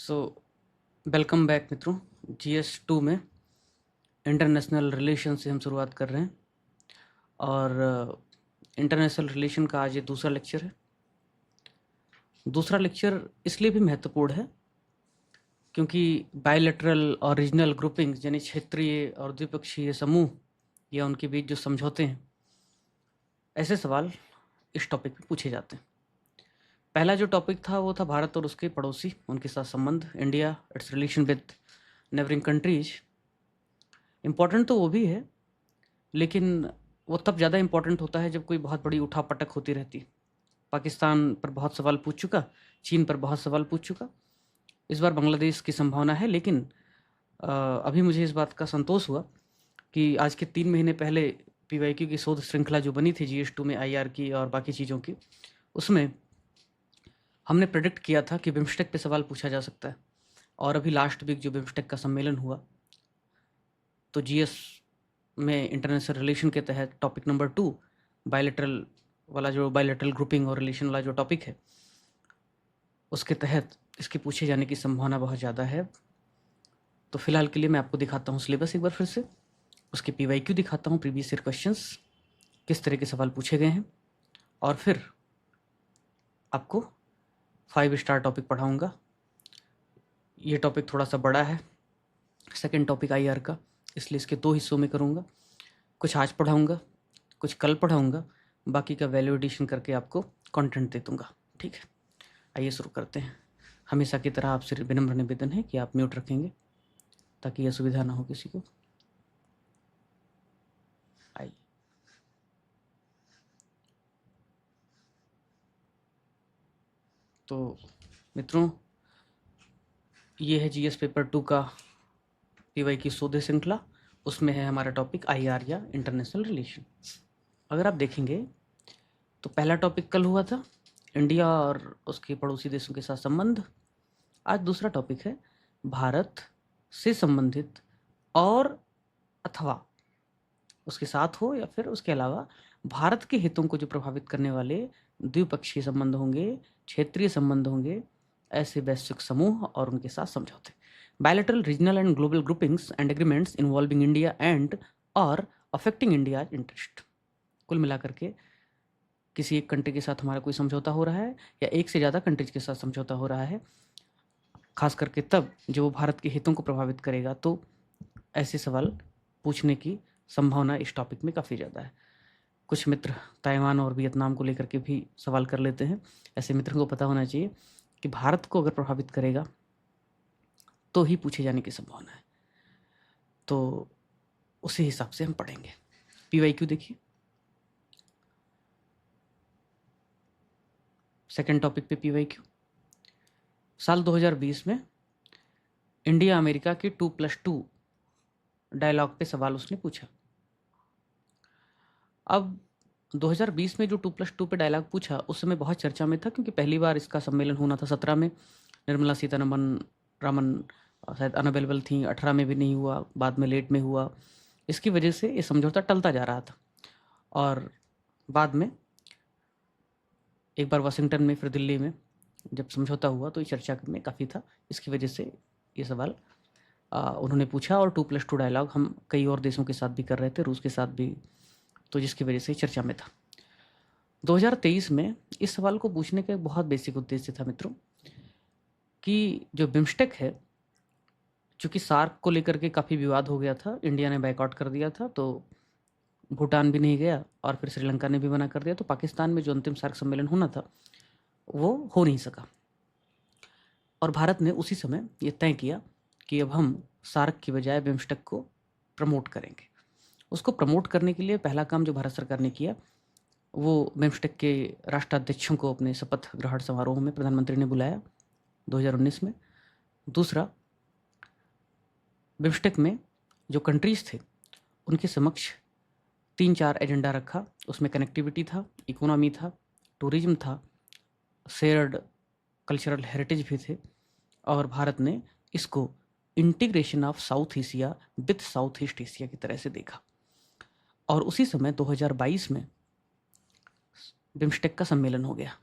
So welcome back मित्रों। GS2 में international relation से हम शुरुआत कर रहे हैं और इंटरनेशनल रिलेशन का आज ये दूसरा लेक्चर है। दूसरा लेक्चर इसलिए भी महत्वपूर्ण है क्योंकि बायलैटरल और रीजनल ग्रुपिंग्स यानी क्षेत्रीय और द्विपक्षीय समूह या उनके बीच जो समझौते हैं, ऐसे सवाल इस टॉपिक में पूछे जाते हैं। पहला जो टॉपिक था वो था भारत और उसके पड़ोसी, उनके साथ संबंध, India, it's relation with neighbouring countries. Important तो वो भी है, लेकिन वो तब ज़्यादा इम्पोर्टेंट होता है जब कोई बहुत बड़ी उठापटक होती रहती। पाकिस्तान पर बहुत सवाल पूछ चुका, चीन पर बहुत सवाल पूछ चुका, इस बार बांग्लादेश की संभावना है। लेकिन अभी मुझे इस बात का संतोष हुआ कि आज के 3 महीने पहले PYQ की शोध श्रृंखला जो बनी थी GS2 में IR की और बाकी चीज़ों की, उसमें हमने प्रेडिक्ट किया था कि बिम्स्टेक पे सवाल पूछा जा सकता है। और अभी लास्ट वीक जो बिम्स्टेक का सम्मेलन हुआ, तो GS में इंटरनेशनल रिलेशन के तहत टॉपिक नंबर 2 बायलैटरल वाला, जो बायलैटरल ग्रुपिंग और रिलेशन वाला जो टॉपिक है, उसके तहत इसके पूछे जाने की संभावना बहुत ज़्यादा है। तो फिलहाल के लिए मैं आपको दिखाता हूँ सिलेबस एक बार फिर से, उसके PYQ दिखाता हूँ, प्रीवियस ईयर क्वेश्चंस किस तरह के सवाल पूछे गए हैं, और फिर आपको 5 स्टार टॉपिक पढ़ाऊँगा। ये टॉपिक थोड़ा सा बड़ा है, सेकेंड टॉपिक IR का, इसलिए इसके 2 हिस्सों में करूँगा। कुछ आज पढ़ाऊँगा, कुछ कल पढ़ाऊँगा, बाकी का वैल्यू एडिशन करके आपको कंटेंट दे दूँगा। ठीक है, आइए शुरू करते हैं। हमेशा की तरह आपसे विनम्र निवेदन है कि आप म्यूट रखेंगे ताकि असुविधा ना हो किसी को। आइए, तो मित्रों, ये है GS पेपर 2 का PY की शोध श्रृंखला। उसमें है हमारा टॉपिक IR या इंटरनेशनल रिलेशन। अगर आप देखेंगे तो पहला टॉपिक कल हुआ था, इंडिया और उसके पड़ोसी देशों के साथ संबंध। आज दूसरा टॉपिक है भारत से संबंधित और अथवा उसके साथ हो या फिर उसके अलावा भारत के हितों को जो प्रभावित करने वाले द्विपक्षीय संबंध होंगे, क्षेत्रीय संबंध होंगे, ऐसे वैश्विक समूह और उनके साथ समझौते। Bilateral, regional and global groupings and agreements involving India and और अफेक्टिंग इंडिया इंटरेस्ट। कुल मिलाकर के किसी एक कंट्री के साथ हमारा कोई समझौता हो रहा है या एक से ज़्यादा कंट्रीज के साथ समझौता हो रहा है, खास करके तब जो भारत के हितों को प्रभावित करेगा, तो ऐसे सवाल पूछने की संभावना इस टॉपिक में काफ़ी ज़्यादा है। कुछ मित्र ताइवान और वियतनाम को लेकर के भी सवाल कर लेते हैं। ऐसे मित्रों को पता होना चाहिए कि भारत को अगर प्रभावित करेगा तो ही पूछे जाने की संभावना है, तो उसी हिसाब से हम पढ़ेंगे। PYQ देखिए, सेकेंड टॉपिक पे PYQ। साल 2020 में इंडिया अमेरिका की 2+2 डायलॉग पे सवाल उसने पूछा। अब 2020 में जो 2+2 पे डायलॉग पूछा, उस समय बहुत चर्चा में था क्योंकि पहली बार इसका सम्मेलन होना था 17 में। निर्मला सीतारमन शायद अनअवेलेबल थी, 18 में भी नहीं हुआ, बाद में लेट में हुआ। इसकी वजह से ये समझौता टलता जा रहा था और बाद में एक बार वाशिंगटन में, फिर दिल्ली में जब समझौता हुआ तो ये चर्चा में काफ़ी था। इसकी वजह से ये सवाल उन्होंने पूछा, और 2+2 डायलॉग हम कई और देशों के साथ भी कर रहे थे, रूस के साथ भी, तो जिसकी वजह से चर्चा में था। 2023 में इस सवाल को पूछने का एक बहुत बेसिक उद्देश्य था मित्रों, कि जो बिम्स्टेक है, चूँकि सार्क को लेकर के काफ़ी विवाद हो गया था, इंडिया ने बायकॉट कर दिया था, तो भूटान भी नहीं गया और फिर श्रीलंका ने भी मना कर दिया, तो पाकिस्तान में जो अंतिम सार्क सम्मेलन होना था वो हो नहीं सका। और भारत ने उसी समय ये तय किया कि अब हम सार्क की बजाय बिम्स्टेक को प्रमोट करेंगे। उसको प्रमोट करने के लिए पहला काम जो भारत सरकार ने किया, वो बिम्स्टेक के राष्ट्राध्यक्षों को अपने शपथ ग्रहण समारोह में प्रधानमंत्री ने बुलाया 2019 में। दूसरा, बिम्स्टेक में जो कंट्रीज़ थे उनके समक्ष 3-4 एजेंडा रखा। उसमें कनेक्टिविटी था, इकोनॉमी था, टूरिज्म था, शेयर्ड कल्चरल हेरिटेज भी थे, और भारत ने इसको integration of south Asia with south east Asia की तरह से देखा। और उसी समय 2022 में बिम्स्टेक का सम्मेलन हो गया।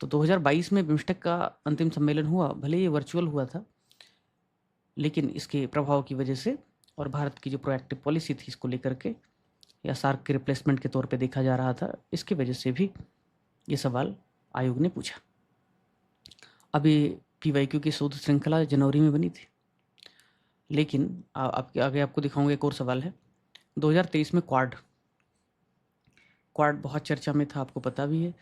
तो 2022 में बिम्स्टेक का अंतिम सम्मेलन हुआ, भले ये वर्चुअल हुआ था, लेकिन इसके प्रभाव की वजह से और भारत की जो प्रोएक्टिव पॉलिसी थी इसको लेकर के, या सार्क के रिप्लेसमेंट के तौर पे देखा जा रहा था, इसकी वजह से भी ये सवाल आयोग ने पूछा। अभी PYQ की शोध श्रृंखला जनवरी में बनी थी, लेकिन आपके आगे आपको दिखाऊंगा एक और सवाल है। 2023 में क्वाड बहुत चर्चा में था, आपको पता भी है।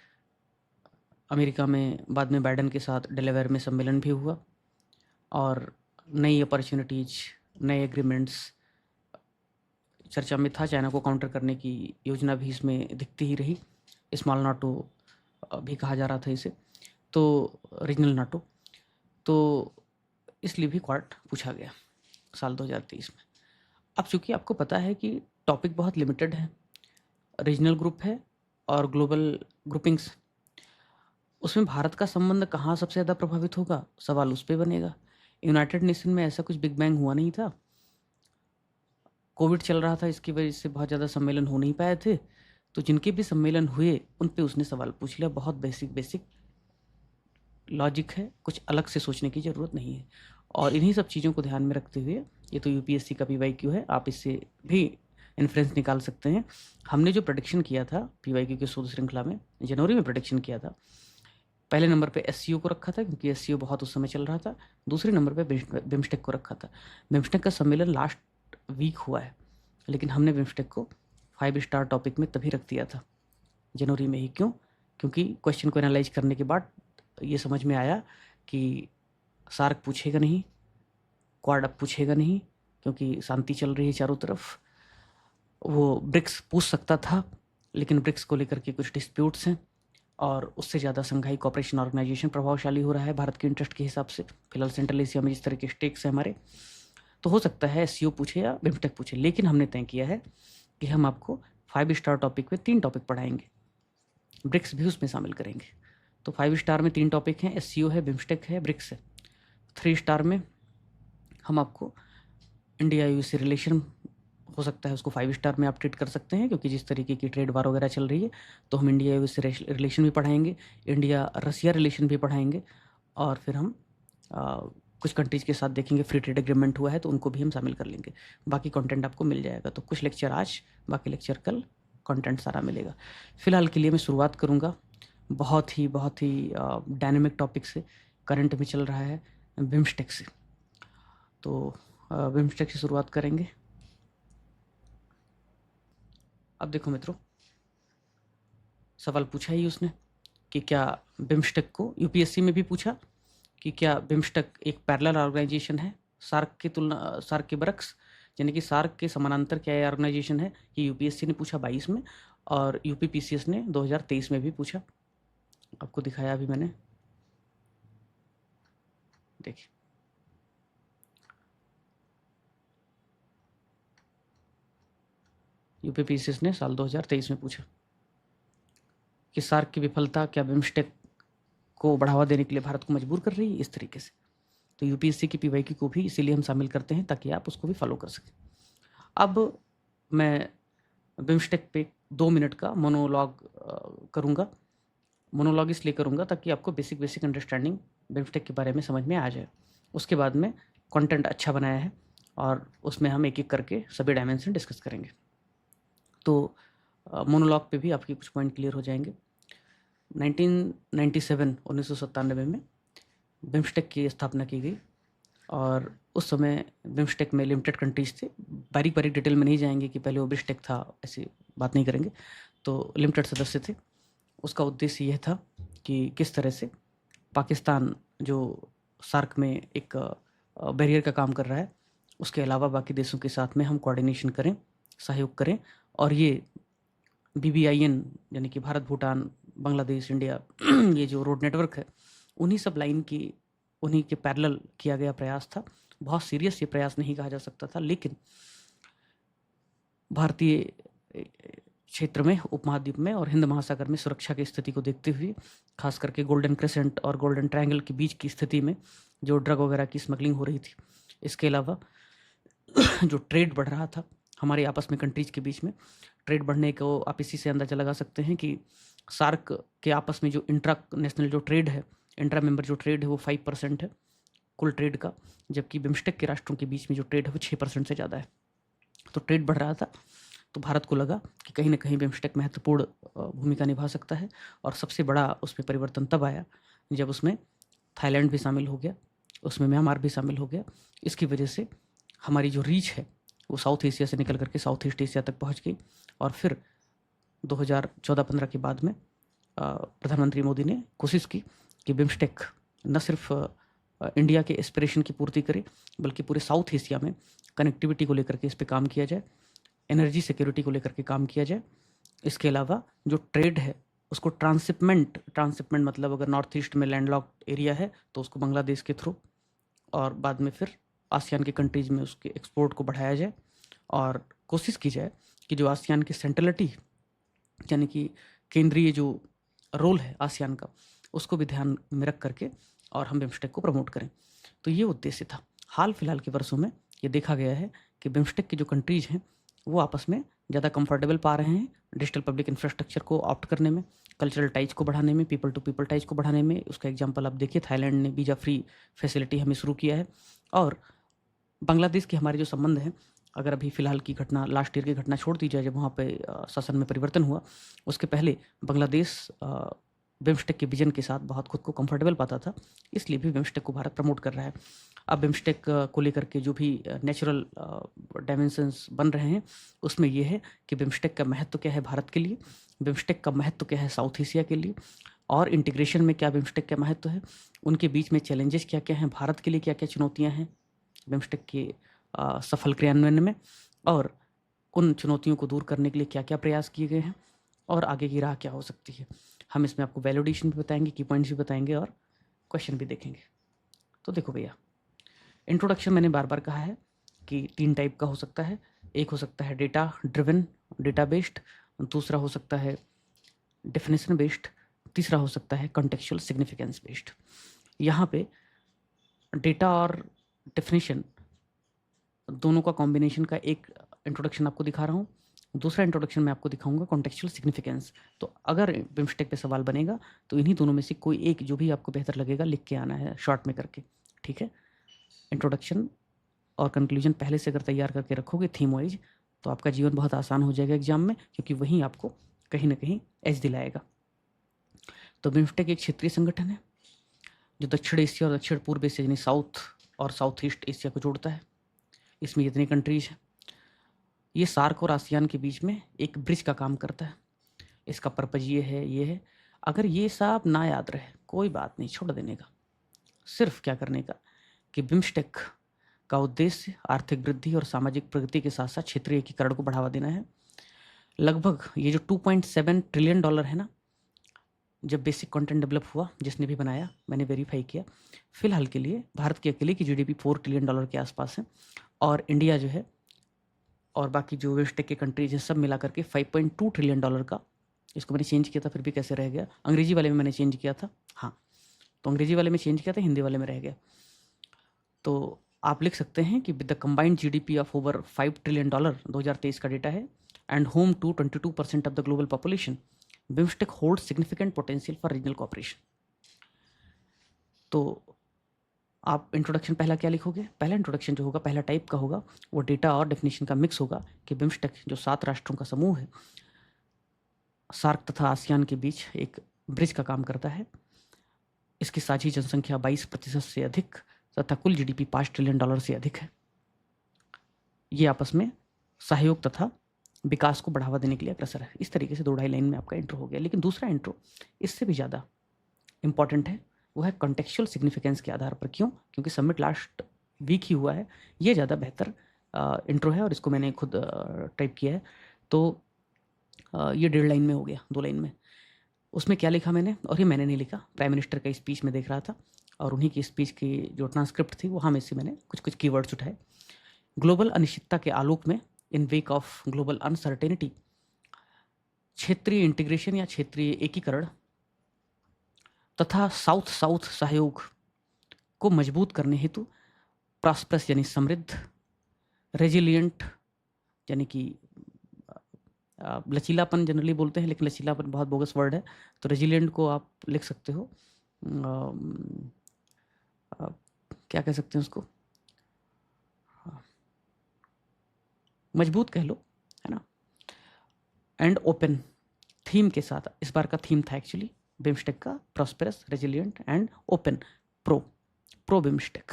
अमेरिका में बाद में बाइडन के साथ डेलावेयर में सम्मेलन भी हुआ और नई अपॉर्चुनिटीज, नए एग्रीमेंट्स चर्चा में था। चाइना को काउंटर करने की योजना भी इसमें दिखती ही रही। स्मॉल नाटो भी कहा जा रहा था इसे, तो रीजनल नाटो, तो इसलिए भी क्वाड पूछा गया साल 2023 में। अब चूँकि आपको पता है कि टॉपिक बहुत लिमिटेड है, रीजनल ग्रुप है और ग्लोबल ग्रुपिंग्स, उसमें भारत का संबंध कहाँ सबसे ज़्यादा प्रभावित होगा, सवाल उस पर बनेगा। यूनाइटेड नेशन में ऐसा कुछ बिग बैंग हुआ नहीं था, कोविड चल रहा था, इसकी वजह से बहुत ज़्यादा सम्मेलन हो नहीं पाए थे, तो जिनके भी सम्मेलन हुए उन पे उसने सवाल पूछ लिया। बहुत बेसिक लॉजिक है, कुछ अलग से सोचने की ज़रूरत नहीं है। और इन्हीं सब चीज़ों को ध्यान में रखते हुए, ये तो UPSC का PYQ है, आप इससे भी इन्फ्रेंस निकाल सकते हैं। हमने जो प्रेडिक्शन किया था PYQ के शोध श्रृंखला में, जनवरी में प्रेडिक्शन किया था, पहले नंबर पे SCO को रखा था क्योंकि SCO बहुत उस समय चल रहा था, दूसरे नंबर पे बिम्स्टेक को रखा था। बिम्स्टेक का सम्मेलन लास्ट वीक हुआ है, लेकिन हमने बिम्स्टेक को 5 स्टार टॉपिक में तभी रख दिया था जनवरी में ही। क्यों? क्योंकि क्वेश्चन को एनालाइज करने के बाद ये समझ में आया कि सार्क पूछेगा नहीं, क्वाड अब पूछेगा नहीं, क्योंकि शांति चल रही है चारों तरफ। वो ब्रिक्स पूछ सकता था, लेकिन ब्रिक्स को लेकर के कुछ डिस्प्यूट्स हैं, और उससे ज़्यादा संघाई कॉपरेशन ऑर्गेनाइजेशन प्रभावशाली हो रहा है भारत के इंटरेस्ट के हिसाब से। फिलहाल सेंट्रल एशिया में जिस तरह के स्टेक्स हैं हमारे, तो हो सकता है SCO पूछे या बिम्स्टेक पूछे, लेकिन हमने तय किया है कि हम आपको 5 स्टार टॉपिक में 3 टॉपिक पढ़ाएंगे, ब्रिक्स भी उसमें शामिल करेंगे। तो 5 स्टार में 3 टॉपिक हैं, SCO है, बिम्स्टेक है, ब्रिक्स है। 3 स्टार में हम आपको इंडिया USA रिलेशन, हो सकता है उसको 5 स्टार में आप ट्रीट कर सकते हैं, क्योंकि जिस तरीके की ट्रेड वार वगैरह चल रही है, तो हम इंडिया USA रिलेशन भी पढ़ाएंगे, इंडिया रसिया रिलेशन भी पढ़ाएंगे, और फिर हम कुछ कंट्रीज़ के साथ देखेंगे फ्री ट्रेड एग्रीमेंट हुआ है तो उनको भी हम शामिल कर लेंगे। बाकी कंटेंट आपको मिल जाएगा, तो कुछ लेक्चर आज, बाकी लेक्चर कल, कंटेंट सारा मिलेगा। फ़िलहाल के लिए मैं शुरुआत करूँगा बहुत ही डायनेमिक टॉपिक से, करंट में चल रहा है, बिम्स्टेक से। तो बिम्स्टेक से शुरुआत करेंगे। अब देखो मित्रों, सवाल पूछा ही उसने कि क्या बिम्स्टेक को, UPSC में भी पूछा कि क्या बिम्स्टेक एक पैरेलल ऑर्गेनाइजेशन है सार्क की तुलना, सार्क के बरक्स, यानी कि सार्क के समानांतर क्या ये ऑर्गेनाइजेशन है। ये UPSC ने पूछा 22 में, और UPPCS ने 2023 में भी पूछा। आपको दिखाया अभी मैंने, देखिए UPPCS ने साल 2023 में पूछा कि सार्क की विफलता क्या बिम्स्टेक को बढ़ावा देने के लिए भारत को मजबूर कर रही है, इस तरीके से। तो UPSC की PYQ को भी इसीलिए हम शामिल करते हैं ताकि आप उसको भी फॉलो कर सकें। अब मैं बिम्स्टेक पे 2 मिनट का मोनोलॉग करूँगा। मोनोलॉग इसलिए करूँगा ताकि आपको बेसिक अंडरस्टैंडिंग बिम्स्टेक के बारे में समझ में आ जाए। उसके बाद में कंटेंट अच्छा बनाया है और उसमें हम एक एक करके सभी डायमेंशन डिस्कस करेंगे। तो मोनोलॉग पे भी आपके कुछ पॉइंट क्लियर हो जाएंगे। 1997 में बिम्स्टेक की स्थापना की गई, और उस समय बिम्स्टेक में लिमिटेड कंट्रीज़ थे। बारीक डिटेल में नहीं जाएंगे कि पहले वो बिम्स्टेक था, ऐसी बात नहीं करेंगे। तो लिमिटेड सदस्य थे। उसका उद्देश्य यह था कि किस तरह से पाकिस्तान, जो सार्क में एक बैरियर का काम कर रहा है, उसके अलावा बाकी देशों के साथ में हम कोऑर्डिनेशन करें, सहयोग करें, और ये BBIN यानी कि भारत, भूटान, बांग्लादेश, इंडिया ये जो रोड नेटवर्क है, उन्हीं सब लाइन की, उन्हीं के पैरेलल किया गया प्रयास था। बहुत सीरियस ये प्रयास नहीं कहा जा सकता था, लेकिन भारतीय क्षेत्र में, उपमहाद्वीप में और हिंद महासागर में सुरक्षा की स्थिति को देखते हुए, खास करके गोल्डन क्रेसेंट और गोल्डन ट्रायंगल के बीच की स्थिति में जो ड्रग वगैरह की स्मगलिंग हो रही थी, इसके अलावा जो ट्रेड बढ़ रहा था हमारे आपस में, कंट्रीज़ के बीच में ट्रेड बढ़ने को आप इसी से अंदाज़ा लगा सकते हैं कि सार्क के आपस में जो इंट्रा नेशनल जो ट्रेड है, इंट्रा मेंबर जो ट्रेड है वो 5% है कुल ट्रेड का, जबकि बिम्स्टेक के राष्ट्रों के बीच में जो ट्रेड है वो 6% से ज़्यादा है। तो ट्रेड बढ़ रहा था, तो भारत को लगा कि कहीं न कहीं बिम्स्टेक महत्वपूर्ण भूमिका निभा सकता है, और सबसे बड़ा उसमें परिवर्तन तब आया जब उसमें थाईलैंड भी शामिल हो गया, उसमें म्यांमार भी शामिल हो गया। इसकी वजह से हमारी जो रीच है वो साउथ एशिया से निकल करके साउथ ईस्ट एशिया तक पहुंच गई, और फिर 2014-15 के बाद में प्रधानमंत्री मोदी ने कोशिश की कि बिम्स्टेक न सिर्फ इंडिया के एस्पिरेशन की पूर्ति करे, बल्कि पूरे साउथ एशिया में कनेक्टिविटी को लेकर के इस पे काम किया जाए, एनर्जी सिक्योरिटी को लेकर के काम किया जाए। इसके अलावा जो ट्रेड है उसको ट्रांसशिपमेंट मतलब अगर नॉर्थ ईस्ट में लैंडलॉक्ड एरिया है तो उसको बांग्लादेश के थ्रू, और बाद में फिर आसियान के कंट्रीज़ में उसके एक्सपोर्ट को बढ़ाया जाए, और कोशिश की जाए कि जो आसियान की सेंट्रलिटी यानी कि केंद्रीय जो रोल है आसियान का, उसको भी ध्यान में रख करके और हम बिम्स्टेक को प्रमोट करें। तो ये उद्देश्य था। हाल फिलहाल के वर्षों में ये देखा गया है कि बिम्स्टेक की जो कंट्रीज़ हैं वो आपस में ज़्यादा कंफर्टेबल पा रहे हैं डिजिटल पब्लिक इंफ्रास्ट्रक्चर को ऑप्ट करने में, कल्चरल टाइज को बढ़ाने में, पीपल टू पीपल टाइज को बढ़ाने में। उसका एग्जांपल आप देखिए, थाईलैंड ने वीज़ा फ्री फैसिलिटी हमें शुरू किया है, और बांग्लादेश के हमारे जो संबंध हैं, अगर अभी फ़िलहाल की घटना, लास्ट ईयर की घटना छोड़ दी जाए जब वहाँ पे शासन में परिवर्तन हुआ, उसके पहले बांग्लादेश बिम्स्टेक के विजन के साथ बहुत खुद को कंफर्टेबल पाता था, इसलिए भी बिम्स्टेक को भारत प्रमोट कर रहा है। अब बिम्स्टेक को लेकर के जो भी नेचुरल डायमेंशंस बन रहे हैं उसमें ये है कि बिम्स्टेक का महत्व क्या है भारत के लिए, बिम्स्टेक का महत्व क्या है साउथ एशिया के लिए, और इंटीग्रेशन में क्या बिम्स्टेक का महत्व है, उनके बीच में चैलेंजेस क्या क्या हैं, भारत के लिए क्या क्या चुनौतियाँ हैं बिम्स्टेक के सफल क्रियान्वयन में, और उन चुनौतियों को दूर करने के लिए क्या क्या प्रयास किए गए हैं, और आगे की राह क्या हो सकती है। हम इसमें आपको वैलिडेशन भी बताएंगे, की पॉइंट्स भी बताएंगे, और क्वेश्चन भी देखेंगे। तो देखो भैया, इंट्रोडक्शन मैंने बार बार कहा है कि 3 टाइप का हो सकता है। एक हो सकता है डेटा ड्रिवन, डेटा बेस्ड, दूसरा हो सकता है डेफिनेशन बेस्ड, तीसरा हो सकता है कॉन्टेक्चुअल सिग्निफिकेंस बेस्ड। यहाँ पे डेटा और डेफिनेशन दोनों का कॉम्बिनेशन का एक इंट्रोडक्शन आपको दिखा रहा हूँ, दूसरा इंट्रोडक्शन मैं आपको दिखाऊंगा कॉन्टेक्चुअल सिग्निफिकेंस। तो अगर बिम्स्टेक पे सवाल बनेगा तो इन्हीं दोनों में से कोई एक, जो भी आपको बेहतर लगेगा, लिख के आना है शॉर्ट में करके, ठीक है। इंट्रोडक्शन और कंक्लूजन पहले से अगर तैयार करके रखोगे थीम वाइज, तो आपका जीवन बहुत आसान हो जाएगा एग्जाम में, क्योंकि वहीं आपको कहीं ना कहीं एज दिलाएगा। तो बिम्स्टेक एक क्षेत्रीय संगठन है जो दक्षिण एशिया और दक्षिण पूर्व एशिया यानी साउथ और साउथ ईस्ट एशिया को जोड़ता है। इसमें जितनी कंट्रीज हैं, ये सार्क और आसियान के बीच में एक ब्रिज का काम करता है। इसका पर्पज ये है, अगर ये सब ना याद रहे कोई बात नहीं, छोड़ देने का, सिर्फ क्या करने का कि बिम्स्टेक का उद्देश्य आर्थिक वृद्धि और सामाजिक प्रगति के साथ साथ क्षेत्रीय एकीकरण को बढ़ावा देना है। लगभग ये जो $2.7 ट्रिलियन है ना, जब बेसिक कंटेंट डेवलप हुआ, जिसने भी बनाया, मैंने वेरीफाई किया, फिलहाल के लिए भारत की अकेले की जीडीपी $4 ट्रिलियन के आसपास है, और इंडिया जो है और बाकी जो बिम्स्टेक के कंट्रीज हैं सब मिला करके $5.2 ट्रिलियन का, इसको मैंने चेंज किया था फिर भी कैसे रह गया, अंग्रेजी वाले में मैंने चेंज किया था, हाँ, तो अंग्रेजी वाले में चेंज किया था, हिंदी वाले में रह गया। तो आप लिख सकते हैं कि with the combined GDP of over $5 trillion, 2023 का डेटा है, and home to 22% of the global population, BIMSTEC hold significant potential for regional cooperation. तो आप इंट्रोडक्शन पहला क्या लिखोगे? पहला इंट्रोडक्शन जो होगा, पहला टाइप का होगा, वो डेटा और डेफिनेशन का मिक्स होगा कि बिम्स्टेक जो 7 राष्ट्रों का समूह है, सार्क तथा आसियान के बीच एक ब्रिज का काम करता है। इसकी साझी जनसंख्या 22% से अधिक तथा कुल जीडीपी $5 ट्रिलियन से अधिक है। ये आपस में सहयोग तथा विकास को बढ़ावा देने के लिए अग्रसर है। इस तरीके से 2-2.5 लाइन में आपका इंट्रो हो गया। लेकिन दूसरा इंट्रो इससे भी ज़्यादा इंपॉर्टेंट है, वो है कॉन्टेक्चुअल सिग्निफिकेंस के आधार पर। क्यों? क्योंकि सबमिट लास्ट वीक ही हुआ है, ये ज़्यादा बेहतर इंट्रो है, और इसको मैंने खुद टाइप किया है। तो ये 1.5 लाइन में हो गया, 2 लाइन में। उसमें क्या लिखा मैंने, और ये मैंने नहीं लिखा, प्राइम मिनिस्टर का स्पीच में देख रहा था, और उन्हीं की स्पीच की जो ट्रांसक्रिप्ट थी वहाँ में से मैंने कुछ कुछ कीवर्ड्स उठाए। ग्लोबल अनिश्चितता के आलोक में, इन वेक ऑफ ग्लोबल अनसर्टेनिटी, क्षेत्रीय इंटीग्रेशन या क्षेत्रीय एकीकरण तथा साउथ साउथ सहयोग को मजबूत करने हेतु प्रॉस्परस यानी समृद्ध, रेजिलियंट यानी कि लचीलापन जनरली बोलते हैं, लेकिन लचीलापन बहुत बोगस वर्ड है, तो रेजिलिएंट को आप लिख सकते हो क्या कह सकते हैं उसको, मजबूत कह लो, है ना। एंड ओपन थीम के साथ, इस बार का थीम था एक्चुअली बिम्स्टेक का, prosperous, resilient and open, pro BIMSTEC,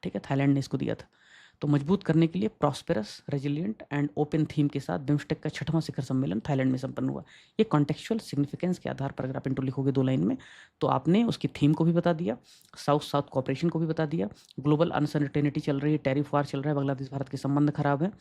ठीक है, थाईलैंड ने इसको दिया था। तो मजबूत करने के लिए prosperous, resilient and open theme के साथ बिम्स्टेक का 6वां शिखर सम्मेलन थाईलैंड में संपन्न हुआ। ये कॉन्टेक्चुअल सिग्निफिकेंस के आधार पर अगर आप इनटू लिखोगे 2 लाइन में, तो आपने उसकी थीम को भी बता दिया, साउथ साउथ कॉपरेशन को भी बता दिया, ग्लोबल अनसर्टेनिटी चल रही है, टैरिफ वार चल रहा है, बांग्लादेश भारत के संबंध खराब है,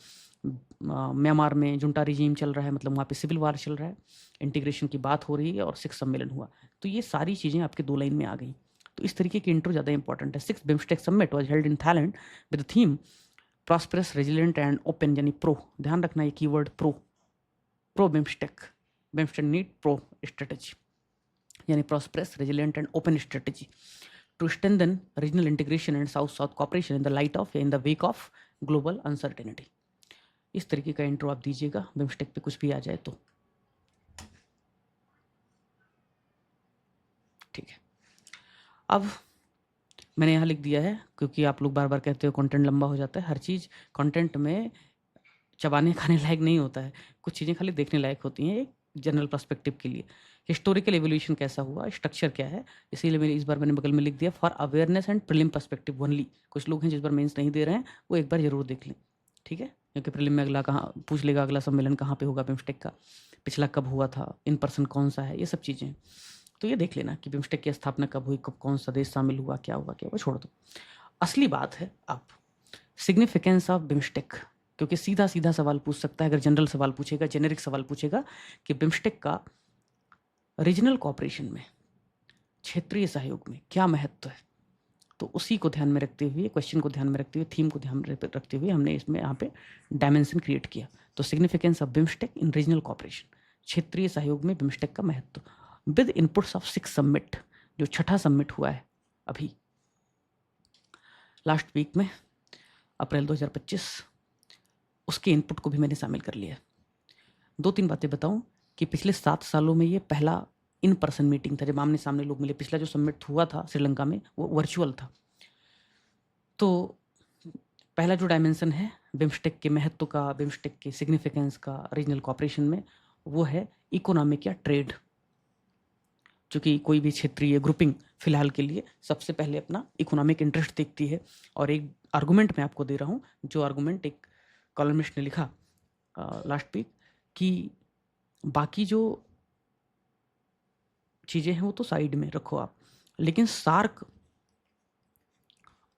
म्यांमार में जुंटा रिजीम चल रहा है, मतलब वहाँ पे सिविल वार चल रहा है, इंटीग्रेशन की बात हो रही है, और 6 सम्मेलन हुआ। तो ये सारी चीज़ें आपके 2 लाइन में आ गई। तो इस तरीके की इंट्रो ज़्यादा इंपॉर्टेंट है। 6th BIMSTEC summit was held in Thailand with the theme prosperous, resilient and open, यानी प्रो, ध्यान रखना ये keyword pro BIMSTEC need pro strategy, यानी prosperous, resilient and open strategy to strengthen regional integration and south south cooperation in the light of या in the wake of global uncertainty. इस तरीके का intro आप दीजिएगा बिम्स्टेक पे कुछ भी आ जाए तो, ठीक है। अब मैंने यहाँ लिख दिया है, क्योंकि आप लोग बार बार कहते हो कंटेंट लंबा हो जाता है। हर चीज़ कंटेंट में चबाने खाने लायक नहीं होता है, कुछ चीज़ें खाली देखने लायक होती हैं एक जनरल पर्सपेक्टिव के लिए। हिस्टोरिकल एवोल्यूशन कैसा हुआ, स्ट्रक्चर क्या है, इसीलिए मैंने बगल में लिख दिया for awareness and prelim perspective only. कुछ लोग हैं जिस बार मेंस नहीं दे रहे हैं, वो एक बार जरूर देख लें, ठीक है, क्योंकि प्रीलिम में अगला कहाँ पूछ लेगा, अगला सम्मेलन कहाँ पे होगा बिम्स्टेक का, पिछला कब हुआ था, इन पर्सन कौन सा है, ये सब चीज़ें। तो ये देख लेना कि बिम्स्टेक की स्थापना कब हुई, कब कौन सा देश शामिल हुआ, क्या हुआ, क्या हुआ, छोड़ दो। असली बात है अब सिग्निफिकेंस ऑफ बिम्स्टेक, क्योंकि सीधा सीधा सवाल पूछ सकता है, अगर जनरल सवाल पूछेगा, जेनेरिक सवाल पूछेगा कि बिम्स्टेक का रीजनल कोऑपरेशन में, क्षेत्रीय सहयोग में क्या महत्व है, तो उसी को ध्यान में रखते हुए, क्वेश्चन को ध्यान में रखते हुए, थीम को ध्यान में रखते हुए हमने इसमें यहाँ पे डायमेंशन क्रिएट किया। तो significance of BIMSTEC in regional cooperation, क्षेत्रीय सहयोग में बिम्स्टेक का महत्व, विद इनपुट्स ऑफ 6 समिट, जो 6ठा समिट हुआ है अभी लास्ट वीक में, अप्रैल 2025, उसके इनपुट को भी मैंने शामिल कर लिया। 2-3 बातें बताऊं कि पिछले 7 सालों में ये पहला इन पर्सन मीटिंग था, जब आमने सामने लोग मिले। पिछला जो समिट हुआ था श्रीलंका में, वो वर्चुअल था। तो पहला जो डायमेंशन है बिम्स्टेक के महत्व का, बिम्स्टेक के सिग्निफिकेंस का रीजनल कोऑपरेशन में, वो है इकोनॉमिक या ट्रेड। चूँकि कोई भी क्षेत्रीय ग्रुपिंग फिलहाल के लिए सबसे पहले अपना इकोनॉमिक इंटरेस्ट देखती है। और एक आर्गूमेंट मैं आपको दे रहा हूँ, जो आर्गूमेंट एक कॉलमिस्ट ने लिखा लास्ट वीक, कि बाकी जो चीज़ें हैं वो तो साइड में रखो आप, लेकिन सार्क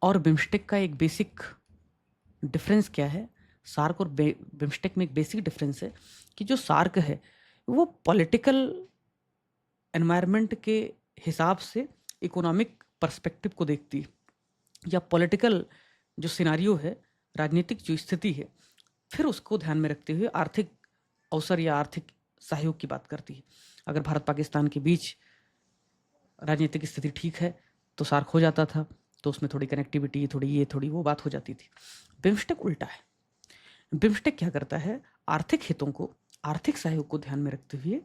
और बिम्स्टेक का एक बेसिक डिफरेंस क्या है। सार्क और बिम्स्टेक में एक बेसिक डिफरेंस है कि जो सार्क है वो पॉलिटिकल एनवायरनमेंट के हिसाब से इकोनॉमिक पर्सपेक्टिव को देखती है, या पॉलिटिकल जो सिनारियो है, राजनीतिक जो स्थिति है, फिर उसको ध्यान में रखते हुए आर्थिक अवसर या आर्थिक सहयोग की बात करती है। अगर भारत पाकिस्तान के बीच राजनीतिक स्थिति ठीक है तो सार्क हो जाता था, तो उसमें थोड़ी कनेक्टिविटी, थोड़ी ये थोड़ी वो बात हो जाती थी। बिम्स्टेक उल्टा है। बिम्स्टेक क्या करता है, आर्थिक हितों को, आर्थिक सहयोग को ध्यान में रखते हुए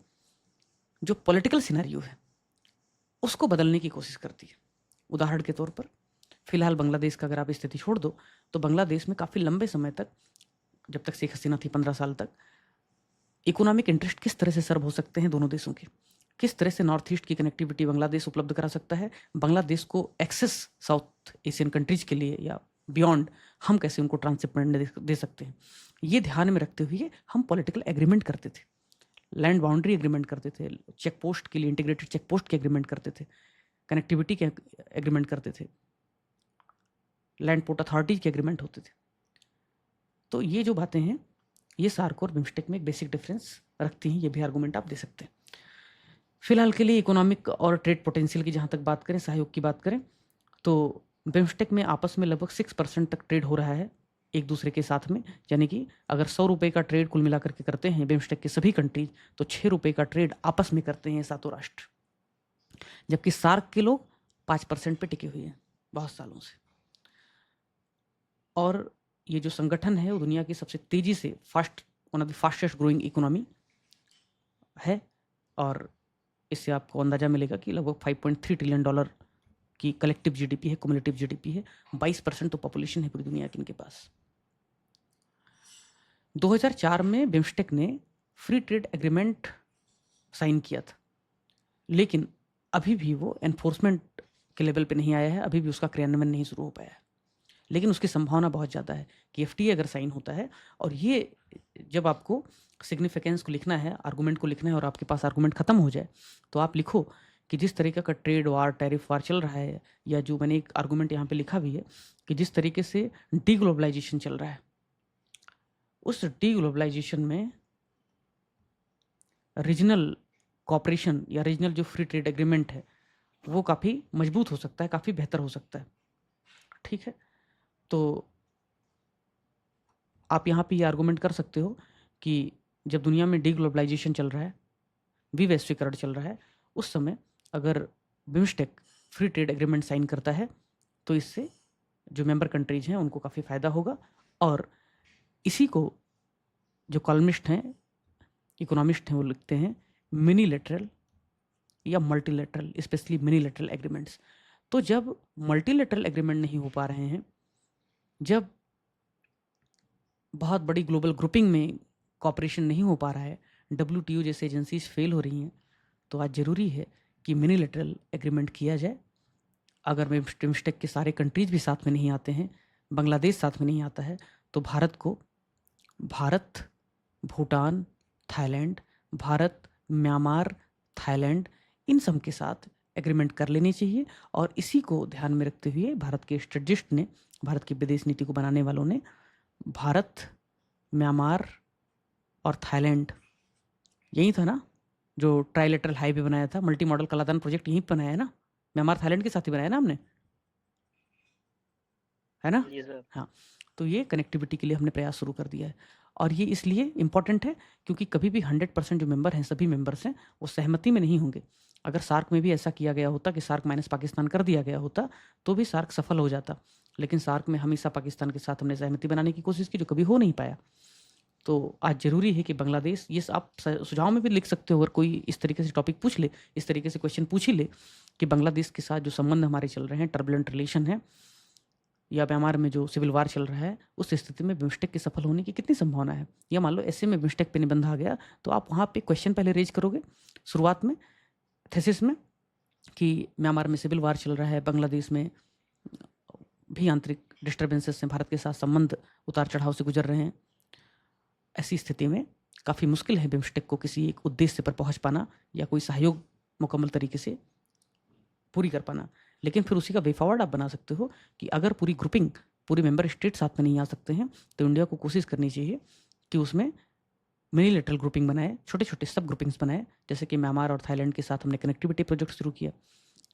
जो पॉलिटिकल सिनेरियो है उसको बदलने की कोशिश करती है। उदाहरण के तौर पर फिलहाल बांग्लादेश का अगर आप स्थिति छोड़ दो, तो बांग्लादेश में काफ़ी लंबे समय तक, जब तक शेख हसीना थी 15 साल तक, इकोनॉमिक इंटरेस्ट किस तरह से सर्व हो सकते हैं दोनों देशों के, किस तरह से नॉर्थ ईस्ट की कनेक्टिविटी बांग्लादेश उपलब्ध करा सकता है, बांग्लादेश को एक्सेस साउथ एशियन कंट्रीज के लिए या बियॉन्ड हम कैसे उनको ट्रांसशिपमेंट दे सकते हैं, ये ध्यान में रखते हुए हम पॉलिटिकल एग्रीमेंट करते थे, लैंड बाउंड्री एग्रीमेंट करते थे, चेक पोस्ट के लिए इंटीग्रेटेड चेक पोस्ट के एग्रीमेंट करते थे, कनेक्टिविटी के एग्रीमेंट करते थे, लैंड पोर्ट अथॉरिटीज के एग्रीमेंट होते थे। तो ये जो बातें हैं, ये सार्क और बिम्स्टेक में एक बेसिक डिफरेंस रखती हैं। ये भी आर्गूमेंट आप दे सकते हैं। फिलहाल के लिए इकोनॉमिक और ट्रेड पोटेंशियल की जहाँ तक बात करें, सहयोग की बात करें, तो बिम्स्टेक में आपस में लगभग 6% तक ट्रेड हो रहा है एक दूसरे के साथ में। यानी कि अगर 100 रुपये का ट्रेड कुल मिलाकर के करते हैं बिम्स्टेक के सभी कंट्रीज, तो 6 रुपये का ट्रेड आपस में करते हैं सातों राष्ट्र। जबकि सार्क के लोग 5% पे टिके हुए हैं बहुत सालों से। और ये जो संगठन है वो दुनिया की सबसे तेजी से fast one of the fastest growing economy है, और इससे आपको अंदाज़ा मिलेगा कि लगभग $5.3 ट्रिलियन की कलेक्टिव जीडीपी है, कुमुलेटिव जीडीपी है। 22% तो पॉपुलेशन है पूरी दुनिया की इनके पास। 2004 में बिम्स्टेक ने फ्री ट्रेड एग्रीमेंट साइन किया था, लेकिन अभी भी वो एनफोर्समेंट के लेवल पे नहीं आया है, अभी भी उसका क्रियान्वयन नहीं शुरू हो पाया है। लेकिन उसकी संभावना बहुत ज़्यादा है कि एफटीए अगर साइन होता है, और ये जब आपको सिग्निफिकेंस को लिखना है, आर्गूमेंट को लिखना है, और आपके पास आर्गूमेंट खत्म हो जाए, तो आप लिखो कि जिस तरीके का ट्रेड वार, टैरिफ वार चल रहा है, या जो मैंने एक आर्गूमेंट यहाँ पे लिखा भी है कि जिस तरीके से डीग्लोबलाइजेशन चल रहा है, उस डीग्लोबलाइजेशन में रीजनल कॉपरेशन या रीजनल जो फ्री ट्रेड एग्रीमेंट है वो काफ़ी मजबूत हो सकता है, काफ़ी बेहतर हो सकता है। ठीक है, तो आप यहाँ पे ये आर्गूमेंट कर सकते हो कि जब दुनिया में डीग्लोबलाइजेशन चल रहा है, विवैश्वीकरण चल रहा है, उस समय अगर BIMSTEC free trade agreement sign करता है तो इससे जो मेंबर कंट्रीज हैं उनको काफ़ी फ़ायदा होगा। और इसी को जो कॉलमिस्ट हैं, इकोनॉमिस्ट हैं, वो लिखते हैं मिनीलेटरल या मल्टीलेटरल, स्पेशली मिनीलेटरल एग्रीमेंट्स। तो जब मल्टीलेटरल एग्रीमेंट नहीं हो पा रहे हैं, जब बहुत बड़ी ग्लोबल ग्रुपिंग में कॉपरेशन नहीं हो पा रहा है, WTO जैसे एजेंसीज फेल हो रही हैं, तो आज ज़रूरी है कि मिनीलेटरल एग्रीमेंट किया जाए। अगर बिम्स्टेक के सारे कंट्रीज भी साथ में नहीं आते हैं, बांग्लादेश साथ में नहीं आता है, तो भारत को Bharat, Bhutan, Thailand, Bharat, Myanmar, Thailand, इन सब के साथ एग्रीमेंट कर लेनी चाहिए। और इसी को ध्यान में रखते हुए भारत के स्ट्रेटजिस्ट ने, भारत की विदेश नीति को बनाने वालों ने भारत, म्यांमार और थाईलैंड, यही था ना जो ट्राइलेटरल हाईवे बनाया था, मल्टी मॉडल कलादान प्रोजेक्ट यहीं पर बनाया है ना, म्यांमार थाईलैंड के साथ ही बनाया ना हमने, है ना? जी सर। हाँ, तो ये कनेक्टिविटी के लिए हमने प्रयास शुरू कर दिया है। और ये इसलिए इम्पॉर्टेंट है क्योंकि कभी भी 100% जो मेंबर हैं, सभी मेंबर्स हैं, वो सहमति में नहीं होंगे। अगर सार्क में भी ऐसा किया गया होता कि सार्क माइनस पाकिस्तान कर दिया गया होता, तो भी सार्क सफल हो जाता। लेकिन सार्क में हमेशा पाकिस्तान के साथ हमने सहमति बनाने की कोशिश की, जो कभी हो नहीं पाया। तो आज ज़रूरी है कि बांग्लादेश, ये आप सुझाव में भी लिख सकते हो, अगर कोई इस तरीके से टॉपिक पूछ ले, इस तरीके से क्वेश्चन पूछ ही ले कि बांग्लादेश के साथ जो संबंध हमारे चल रहे हैं, टर्बुलेंट रिलेशन है, या म्यांमार में जो सिविल वार चल रहा है, उस स्थिति में बिम्स्टेक के सफल होने की कितनी संभावना है। या मान लो ऐसे में बिम्स्टेक पे निबंध आ गया, तो आप वहाँ पे क्वेश्चन पहले रेज करोगे शुरुआत में, थेसिस में, कि म्यांमार में सिविल वार चल रहा है, बांग्लादेश में भी आंतरिक डिस्टर्बेंसेस से भारत के साथ संबंध उतार चढ़ाव से गुजर रहे हैं। ऐसी स्थिति में काफ़ी मुश्किल है बिम्स्टेक को किसी एक उद्देश्य पर पहुँच पाना या कोई सहयोग मुकम्मल तरीके से पूरी कर पाना। लेकिन फिर उसी का वे फॉरवर्ड आप बना सकते हो कि अगर पूरी ग्रुपिंग, पूरे मेंबर स्टेट साथ में नहीं आ सकते हैं, तो इंडिया को कोशिश करनी चाहिए कि उसमें मिनीलेटरल ग्रुपिंग बनाए, छोटे छोटे सब ग्रुपिंग्स बनाए। जैसे कि म्यांमार और थाईलैंड के साथ हमने कनेक्टिविटी प्रोजेक्ट शुरू किया,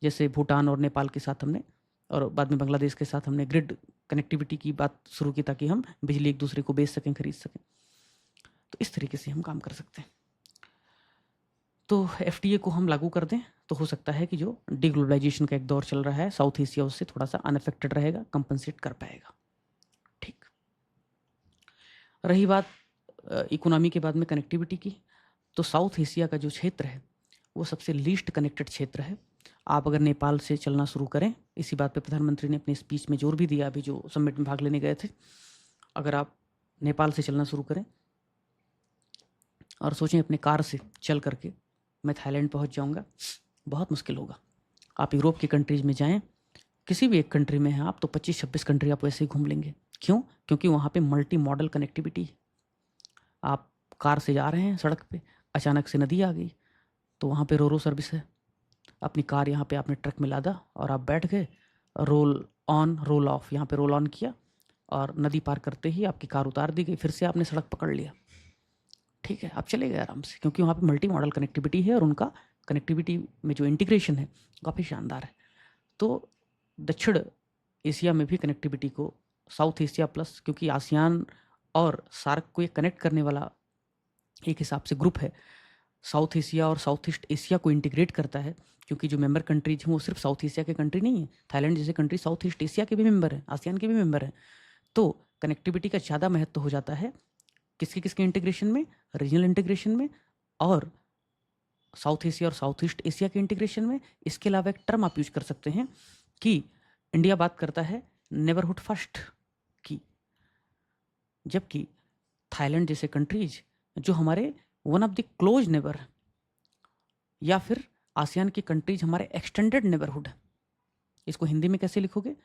जैसे भूटान और नेपाल के साथ हमने, और बाद में बांग्लादेश के साथ हमने ग्रिड कनेक्टिविटी की बात शुरू की ताकि हम बिजली एक दूसरे को बेच सकें, खरीद सकें। तो इस तरीके से हम काम कर सकते हैं। तो एफटीए को हम लागू कर दें तो हो सकता है कि जो डिग्लोबलाइजेशन का एक दौर चल रहा है, साउथ एशिया उससे थोड़ा सा अनअफेक्टेड रहेगा, कंपनसेट कर पाएगा। ठीक, रही बात इकोनॉमी के बाद में कनेक्टिविटी की, तो साउथ एशिया का जो क्षेत्र है वो सबसे लीस्ट कनेक्टेड क्षेत्र है। आप अगर नेपाल से चलना शुरू करें, इसी बात पे प्रधानमंत्री ने अपनी स्पीच में जोर भी दिया अभी जो समिट में भाग लेने गए थे। अगर आप नेपाल से चलना शुरू करें और सोचें अपने कार से चल करके मैं थाईलैंड पहुंच जाऊंगा, बहुत मुश्किल होगा। आप यूरोप की कंट्रीज़ में जाएं, किसी भी एक कंट्री में हैं आप, तो 25-26 कंट्री आप वैसे ही घूम लेंगे। क्यों? क्योंकि वहाँ पे मल्टी मॉडल कनेक्टिविटी है। आप कार से जा रहे हैं सड़क पे, अचानक से नदी आ गई, तो वहाँ पे रोरो सर्विस है। अपनी कार यहाँ पे आपने ट्रक में लादा और आप बैठ गए, रोल ऑन रोल ऑफ, यहाँ पे रोल ऑन किया और नदी पार करते ही आपकी कार उतार दी गई, फिर से आपने सड़क पकड़ लिया। ठीक है, आप चले गए आराम से, क्योंकि वहाँ पे मल्टी मॉडल कनेक्टिविटी है और उनका कनेक्टिविटी में जो इंटीग्रेशन है काफ़ी शानदार है। तो दक्षिण एशिया में भी कनेक्टिविटी को साउथ एशिया प्लस, क्योंकि आसियान और सार्क को ये कनेक्ट करने वाला एक हिसाब से ग्रुप है, साउथ एशिया और साउथ ईस्ट एशिया को इंटीग्रेट करता है। क्योंकि जो मेंबर कंट्रीज हैं वो सिर्फ साउथ एशिया के कंट्री नहीं है, थाईलैंड जैसे कंट्री साउथ ईस्ट एशिया के भी मेंबर हैं, आसियान के भी मेंबर हैं। तो कनेक्टिविटी का ज़्यादा महत्व हो जाता है किसके किसके इंटीग्रेशन में? रीजनल इंटीग्रेशन में और साउथ एशिया और साउथ ईस्ट एशिया के इंटीग्रेशन में। इसके अलावा एक टर्म आप यूज कर सकते हैं कि इंडिया बात करता है नेबरहुड फर्स्ट की, जबकि थाईलैंड जैसे कंट्रीज जो हमारे one of the close neighbour या फिर आसियान की कंट्रीज हमारे एक्सटेंडेड नेबरहुड है। इसको हिंदी में कैसे लिखोगे?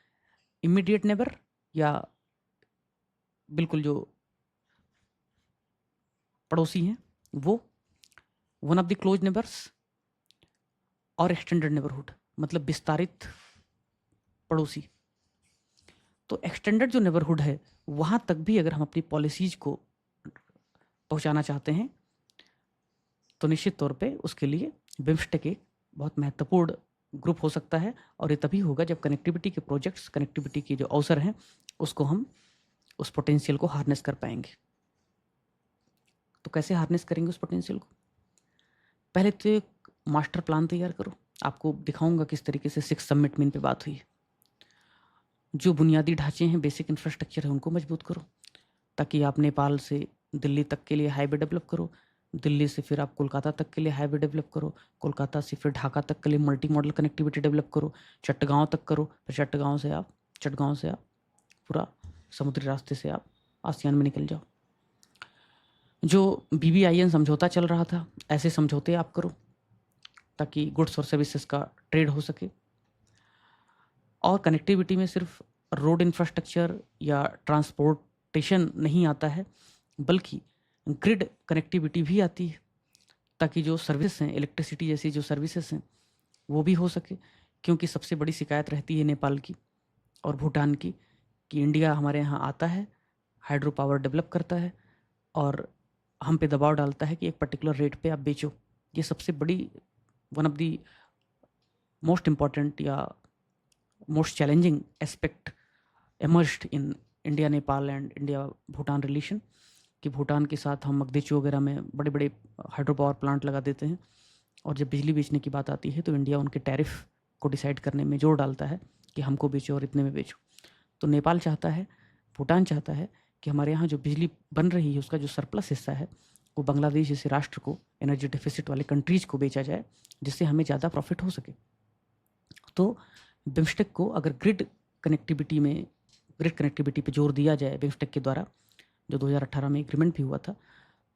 इमीडिएट नेबर या बिल्कुल जो पड़ोसी हैं वो, one of the close neighbours और एक्सटेंडेड नेबरहुड मतलब विस्तारित पड़ोसी। तो एक्सटेंडेड जो नेबरहुड है वहाँ तक भी अगर हम अपनी पॉलिसीज को पहुँचाना चाहते हैं तो निश्चित तौर पे उसके लिए बिम्स्टेक एक बहुत महत्वपूर्ण ग्रुप हो सकता है। और ये तभी होगा जब कनेक्टिविटी के प्रोजेक्ट्स, कनेक्टिविटी के जो अवसर हैं उसको हम उस पोटेंशियल को हार्नेस कर पाएंगे। तो कैसे हार्नेस करेंगे उस पोटेंशियल को? पहले तो एक मास्टर प्लान तैयार करो। आपको दिखाऊंगा किस तरीके से 6 समिट में इन पे बात हुई है। जो बुनियादी ढांचे हैं, बेसिक इंफ्रास्ट्रक्चर है, उनको मजबूत करो ताकि आप नेपाल से दिल्ली तक के लिए हाईवे डेवलप करो, दिल्ली से फिर आप कोलकाता तक के लिए हाईवे डेवलप करो, कोलकाता से फिर ढाका तक के लिए मल्टी मॉडल कनेक्टिविटी डेवलप करो, चट्टगांव तक करो, फिर चट्टगांव से आप पूरा समुद्री रास्ते से आप आसियान में निकल जाओ। जो BBIN समझौता चल रहा था, ऐसे समझौते आप करो ताकि गुड्स और सर्विसेज का ट्रेड हो सके। और कनेक्टिविटी में सिर्फ रोड इंफ्रास्ट्रक्चर या ट्रांसपोर्टेशन नहीं आता है, बल्कि ग्रिड कनेक्टिविटी भी आती है ताकि जो सर्विस हैं, इलेक्ट्रिसिटी जैसी जो सर्विसेज हैं वो भी हो सके। क्योंकि सबसे बड़ी शिकायत रहती है नेपाल की और भूटान की कि इंडिया हमारे यहाँ आता है, हाइड्रो पावर डेवलप करता है और हम पे दबाव डालता है कि एक पर्टिकुलर रेट पे आप बेचो। ये सबसे बड़ी one of the most important या most challenging aspect emerged in India Nepal and India Bhutan relation कि भूटान के साथ हम मगदेचू वगैरह में बड़े बड़े हाइड्रो पावर प्लांट लगा देते हैं और जब बिजली बेचने की बात आती है तो इंडिया उनके टैरिफ को डिसाइड करने में जोर डालता है कि हमको बेचो और इतने में बेचो। तो नेपाल चाहता है, भूटान चाहता है कि हमारे यहाँ जो बिजली बन रही है उसका जो सरप्लस हिस्सा है वो बांग्लादेश जैसे राष्ट्र को, एनर्जी डेफिसिट वाले कंट्रीज को बेचा जाए जिससे हमें ज़्यादा प्रॉफिट हो सके। तो बिम्स्टेक को अगर ग्रिड कनेक्टिविटी पे जोर दिया जाए बिम्स्टेक के द्वारा, जो 2018 में एग्रीमेंट भी हुआ था,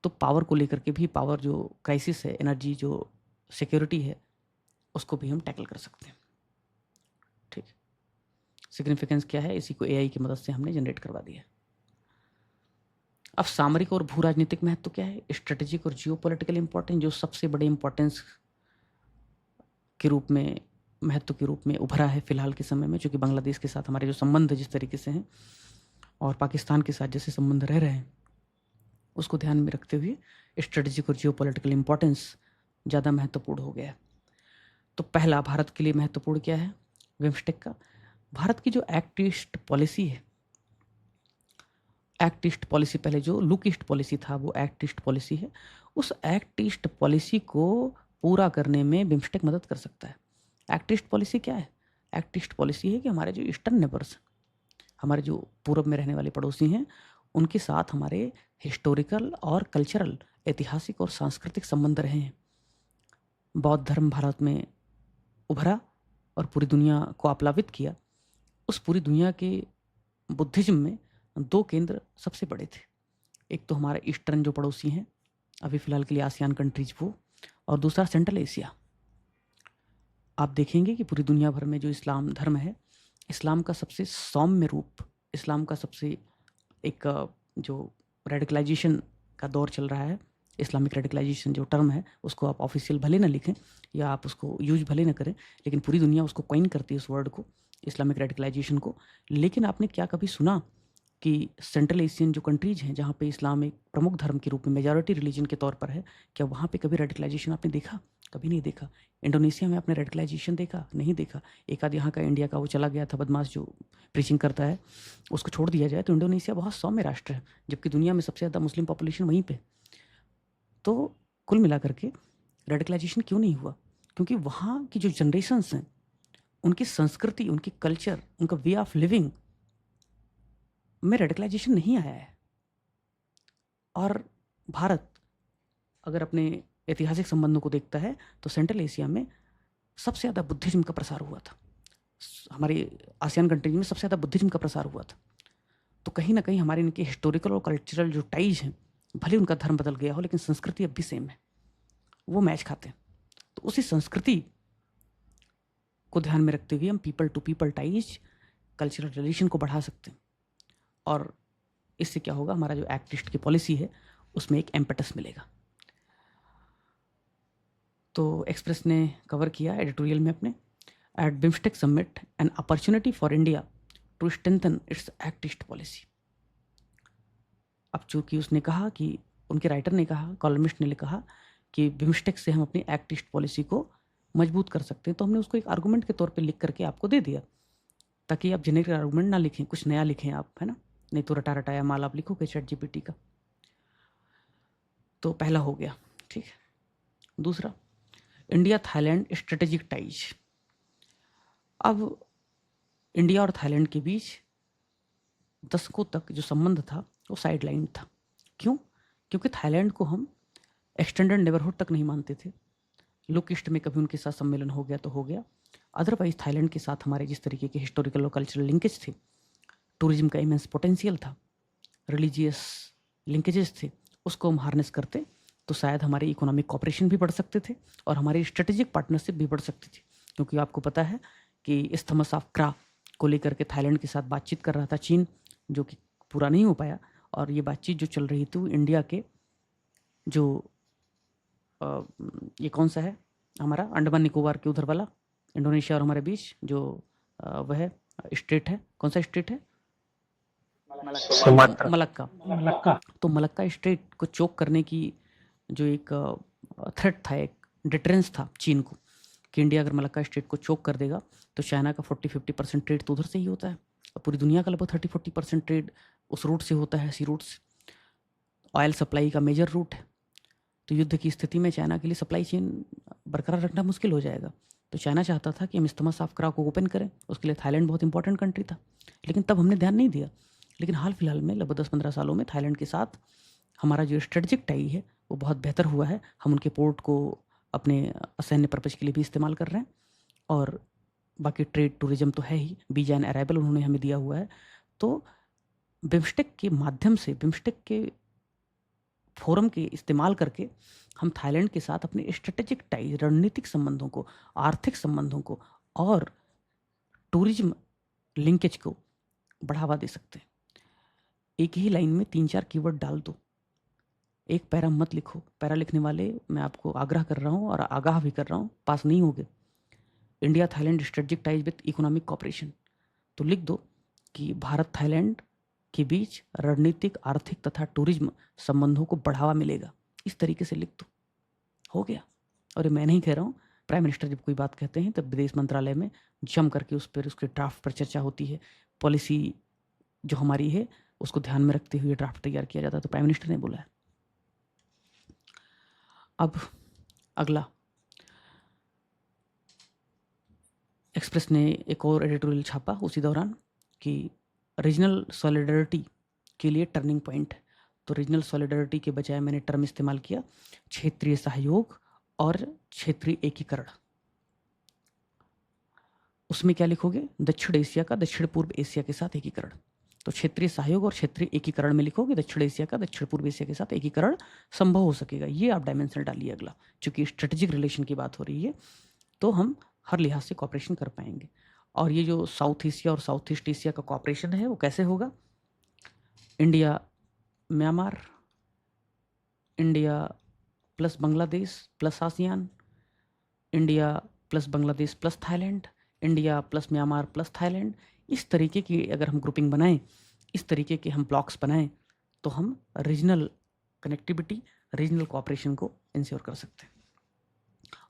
तो पावर को लेकर के भी, पावर जो क्राइसिस है, एनर्जी जो सिक्योरिटी है, उसको भी हम टैकल कर सकते हैं। ठीक, सिग्निफिकेंस क्या है इसी को AI की मदद से हमने जनरेट करवा दिया। अब सामरिक और भू राजनीतिक महत्व क्या है, स्ट्रेटेजिक और जियोपॉलिटिकल इंपॉर्टेंस जो सबसे बड़े इंपॉर्टेंस के रूप में, महत्व के रूप में उभरा है फिलहाल के समय में, क्योंकि बांग्लादेश के साथ हमारे जो संबंध जिस तरीके से हैं और पाकिस्तान के साथ जैसे संबंध रह रहे हैं उसको ध्यान में रखते हुए स्ट्रेटेजिक और जियोपॉलिटिकल इंपॉर्टेंस ज़्यादा महत्वपूर्ण हो गया है। तो पहला भारत के लिए महत्वपूर्ण क्या है बिम्स्टेक का? भारत की जो एक्ट ईस्ट पॉलिसी है, एक्ट ईस्ट पॉलिसी, पहले जो लुक ईस्ट पॉलिसी था वो एक्ट ईस्ट पॉलिसी है, उस एक्ट ईस्ट पॉलिसी को पूरा करने में बिम्स्टेक मदद कर सकता है। एक्ट ईस्ट पॉलिसी क्या है? एक्ट ईस्ट पॉलिसी है कि हमारे जो ईस्टर्न नेबर्स, हमारे जो पूर्व में रहने वाले पड़ोसी हैं, उनके साथ हमारे हिस्टोरिकल और कल्चरल, ऐतिहासिक और सांस्कृतिक संबंध रहे हैं। बौद्ध धर्म भारत में उभरा और पूरी दुनिया को आप्लावित किया। उस पूरी दुनिया के बुद्धिज्म में 2 केंद्र सबसे बड़े थे, एक तो हमारे ईस्टर्न जो पड़ोसी हैं अभी फ़िलहाल के लिए आसियान कंट्रीज वो, और दूसरा सेंट्रल एशिया। आप देखेंगे कि पूरी दुनिया भर में जो इस्लाम धर्म है, इस्लाम का सबसे सौम्य रूप, इस्लाम का सबसे एक जो रेडिकलाइजेशन का दौर चल रहा है, इस्लामिक रेडिकलाइजेशन जो टर्म है उसको आप ऑफिशियल भले ना लिखें या आप उसको यूज भले ना करें, लेकिन पूरी दुनिया उसको कॉइन करती है उस वर्ड को, इस्लामिक रेडिकलाइजेशन को। लेकिन आपने क्या कभी सुना कि सेंट्रल एशियन जो कंट्रीज हैं जहाँ पे इस्लाम एक प्रमुख धर्म के रूप में, मेजॉरिटी रिलीजन के तौर पर है, क्या वहाँ पे कभी रेडिकलाइजेशन आपने देखा? कभी नहीं देखा। इंडोनेशिया में आपने रेडिकलाइजेशन देखा? नहीं देखा। एक आध यहाँ का इंडिया का वो चला गया था बदमाश जो प्रीचिंग करता है, उसको छोड़ दिया जाए तो इंडोनेशिया बहुत सौम्य राष्ट्र है, जबकि दुनिया में सबसे ज़्यादा मुस्लिम पॉपुलेशन वहीं पे। तो कुल मिला करके रेडिकलाइजेशन क्यों नहीं हुआ? क्योंकि वहाँ की जो जनरेशन्स हैं उनकी संस्कृति, उनकी कल्चर, उनका वे ऑफ लिविंग में रेडिकलाइजेशन नहीं आया है। और भारत अगर अपने ऐतिहासिक संबंधों को देखता है तो सेंट्रल एशिया में सबसे ज़्यादा बुद्धिज्म का प्रसार हुआ था। हमारे आसियान कंट्रीज में सबसे ज़्यादा बुद्धिज्म का प्रसार हुआ था। तो कहीं ना कहीं हमारे इनके हिस्टोरिकल और कल्चरल जो टाइज हैं, भले उनका धर्म बदल गया हो लेकिन संस्कृति अब भी सेम है, वो मैच खाते हैं। तो उसी संस्कृति को ध्यान में रखते हुए हम people to people ties, cultural relation को बढ़ा सकते हैं। और इससे क्या होगा, हमारा जो एक्ट ईस्ट की पॉलिसी है उसमें एक एम्पेटस मिलेगा। तो एक्सप्रेस ने कवर किया एडिटोरियल में अपने, at BIMSTEC summit an opportunity for India to strengthen its Act East policy. अब चूंकि उसने कहा कि, उनके राइटर ने कहा, कॉलमिस्ट ने कहा कि बिम्स्टेक से हम अपनी एक्ट ईस्ट पॉलिसी को मजबूत कर सकते हैं, तो हमने उसको एक आर्गूमेंट के तौर पे लिख करके आपको दे दिया, ताकि आप जेनेरिक आर्गूमेंट ना लिखें, कुछ नया लिखें आप, है ना, नहीं तो रटा रटाया माल आप लिखोगे चैट जीपीटी का। तो पहला हो गया, ठीक है। दूसरा, इंडिया थाईलैंड स्ट्रेटेजिक टाइज। अब इंडिया और थाईलैंड के बीच दशकों तक जो संबंध था वो साइड लाइन था। क्यों? क्योंकि थाईलैंड को हम एक्सटेंडेड नेबरहुड तक नहीं मानते थे। लुक ईस्ट में कभी उनके साथ सम्मेलन हो गया तो हो गया, अदरवाइज थाईलैंड के साथ हमारे जिस तरीके के हिस्टोरिकल और कल्चरल लिंकेज थे, टूरिज्म का इमेंस पोटेंशियल था, रिलीजियस लिंकेजेस थे, उसको हम हार्नेस करते तो शायद हमारी इकोनॉमिक कॉपरेशन भी बढ़ सकते थे और हमारी स्ट्रेटेजिक पार्टनरशिप भी बढ़ सकती थी। क्योंकि आपको पता है कि इस्थमस ऑफ क्रा को लेकर के थाईलैंड के साथ बातचीत कर रहा था चीन, जो कि पूरा नहीं हो पाया। और ये बातचीत जो चल रही थी वो इंडिया के जो ये कौन सा है हमारा अंडमान निकोबार के उधर वाला, इंडोनेशिया और हमारे बीच जो वह स्टेट है, कौन सा स्टेट है? मलक्का। मलक्का। तो मलक्का स्टेट को चोक करने की जो एक थ्रेट था, एक डिटरेंस था चीन को, कि इंडिया अगर मलक्का स्टेट को चोक कर देगा तो चाइना का 40-50% ट्रेड तो उधर से ही होता है, और पूरी दुनिया का लगभग 30-40% ट्रेड उस रूट से होता है, सी रूट से। ऑयल सप्लाई का मेजर रूट है। तो युद्ध की स्थिति में चाइना के लिए सप्लाई चेन बरकरार रखना मुश्किल हो जाएगा। तो चाइना चाहता था कि हम इस्तमास ऑफ क्रा को ओपन करें, उसके लिए थाईलैंड बहुत इंपॉर्टेंट कंट्री था, लेकिन तब हमने ध्यान नहीं दिया। लेकिन हाल फिलहाल में लगभग 10-15 सालों में थाईलैंड के साथ हमारा जो स्ट्रेटजिक टाई है वो बहुत बेहतर हुआ है। हम उनके पोर्ट को अपने सैन्य पर्पज के लिए भी इस्तेमाल कर रहे हैं, और बाकी ट्रेड टूरिज्म तो है ही, वीजा एंड अराइवल उन्होंने हमें दिया हुआ है। तो बिम्स्टेक के माध्यम से, बिम्स्टेक के फोरम के इस्तेमाल करके हम थाईलैंड के साथ अपने स्ट्रेटेजिक टाई, रणनीतिक संबंधों को, आर्थिक संबंधों को और टूरिज्म लिंकेज को बढ़ावा दे सकते हैं। एक ही लाइन में 3-4 कीवर्ड डाल दो, एक पैरा मत लिखो। पैरा लिखने वाले मैं आपको आग्रह कर रहा हूँ और आगाह भी कर रहा हूँ, पास नहीं होगे। India Thailand strategic ties with economic cooperation, तो लिख दो कि भारत थाईलैंड के बीच रणनीतिक, आर्थिक तथा टूरिज्म संबंधों को बढ़ावा मिलेगा। इस तरीके से लिख दो, हो गया। और ये मैं नहीं कह रहा हूँ, प्राइम मिनिस्टर जब कोई बात कहते हैं तब विदेश मंत्रालय में जम करके उस पर, उसके ड्राफ्ट पर चर्चा होती है। पॉलिसी जो हमारी है उसको ध्यान में रखते हुए ड्राफ्ट तैयार किया जाता है, तो प्राइम मिनिस्टर ने बोला है। अब अगला, एक्सप्रेस ने एक और एडिटोरियल छापा उसी दौरान कि रीजनल सॉलिडरिटी के लिए टर्निंग पॉइंट है। तो रीजनल सॉलिडरिटी के बजाय मैंने टर्म इस्तेमाल किया क्षेत्रीय सहयोग और क्षेत्रीय एकीकरण। उसमें क्या लिखोगे? दक्षिण एशिया का दक्षिण पूर्व एशिया के साथ एकीकरण। तो क्षेत्रीय सहयोग और क्षेत्रीय एकीकरण में लिखोगे दक्षिण एशिया का दक्षिण पूर्व एशिया के साथ एकीकरण संभव हो सकेगा। ये आप डायमेंशन डालिए अगला, चूंकि स्ट्रेटेजिक रिलेशन की बात हो रही है तो हम हर लिहाज से कॉपरेशन कर पाएंगे। और ये जो साउथ एशिया और साउथ ईस्ट एशिया का कॉपरेशन है वो कैसे होगा? India Myanmar, India plus Bangladesh plus ASEAN, India plus Bangladesh plus Thailand, India plus Myanmar plus Thailand. इस तरीके की अगर हम ग्रुपिंग बनाएं, इस तरीके के हम ब्लॉक्स बनाएं, तो हम रीजनल कनेक्टिविटी, रीजनल कोऑपरेशन को इंश्योर कर सकते हैं।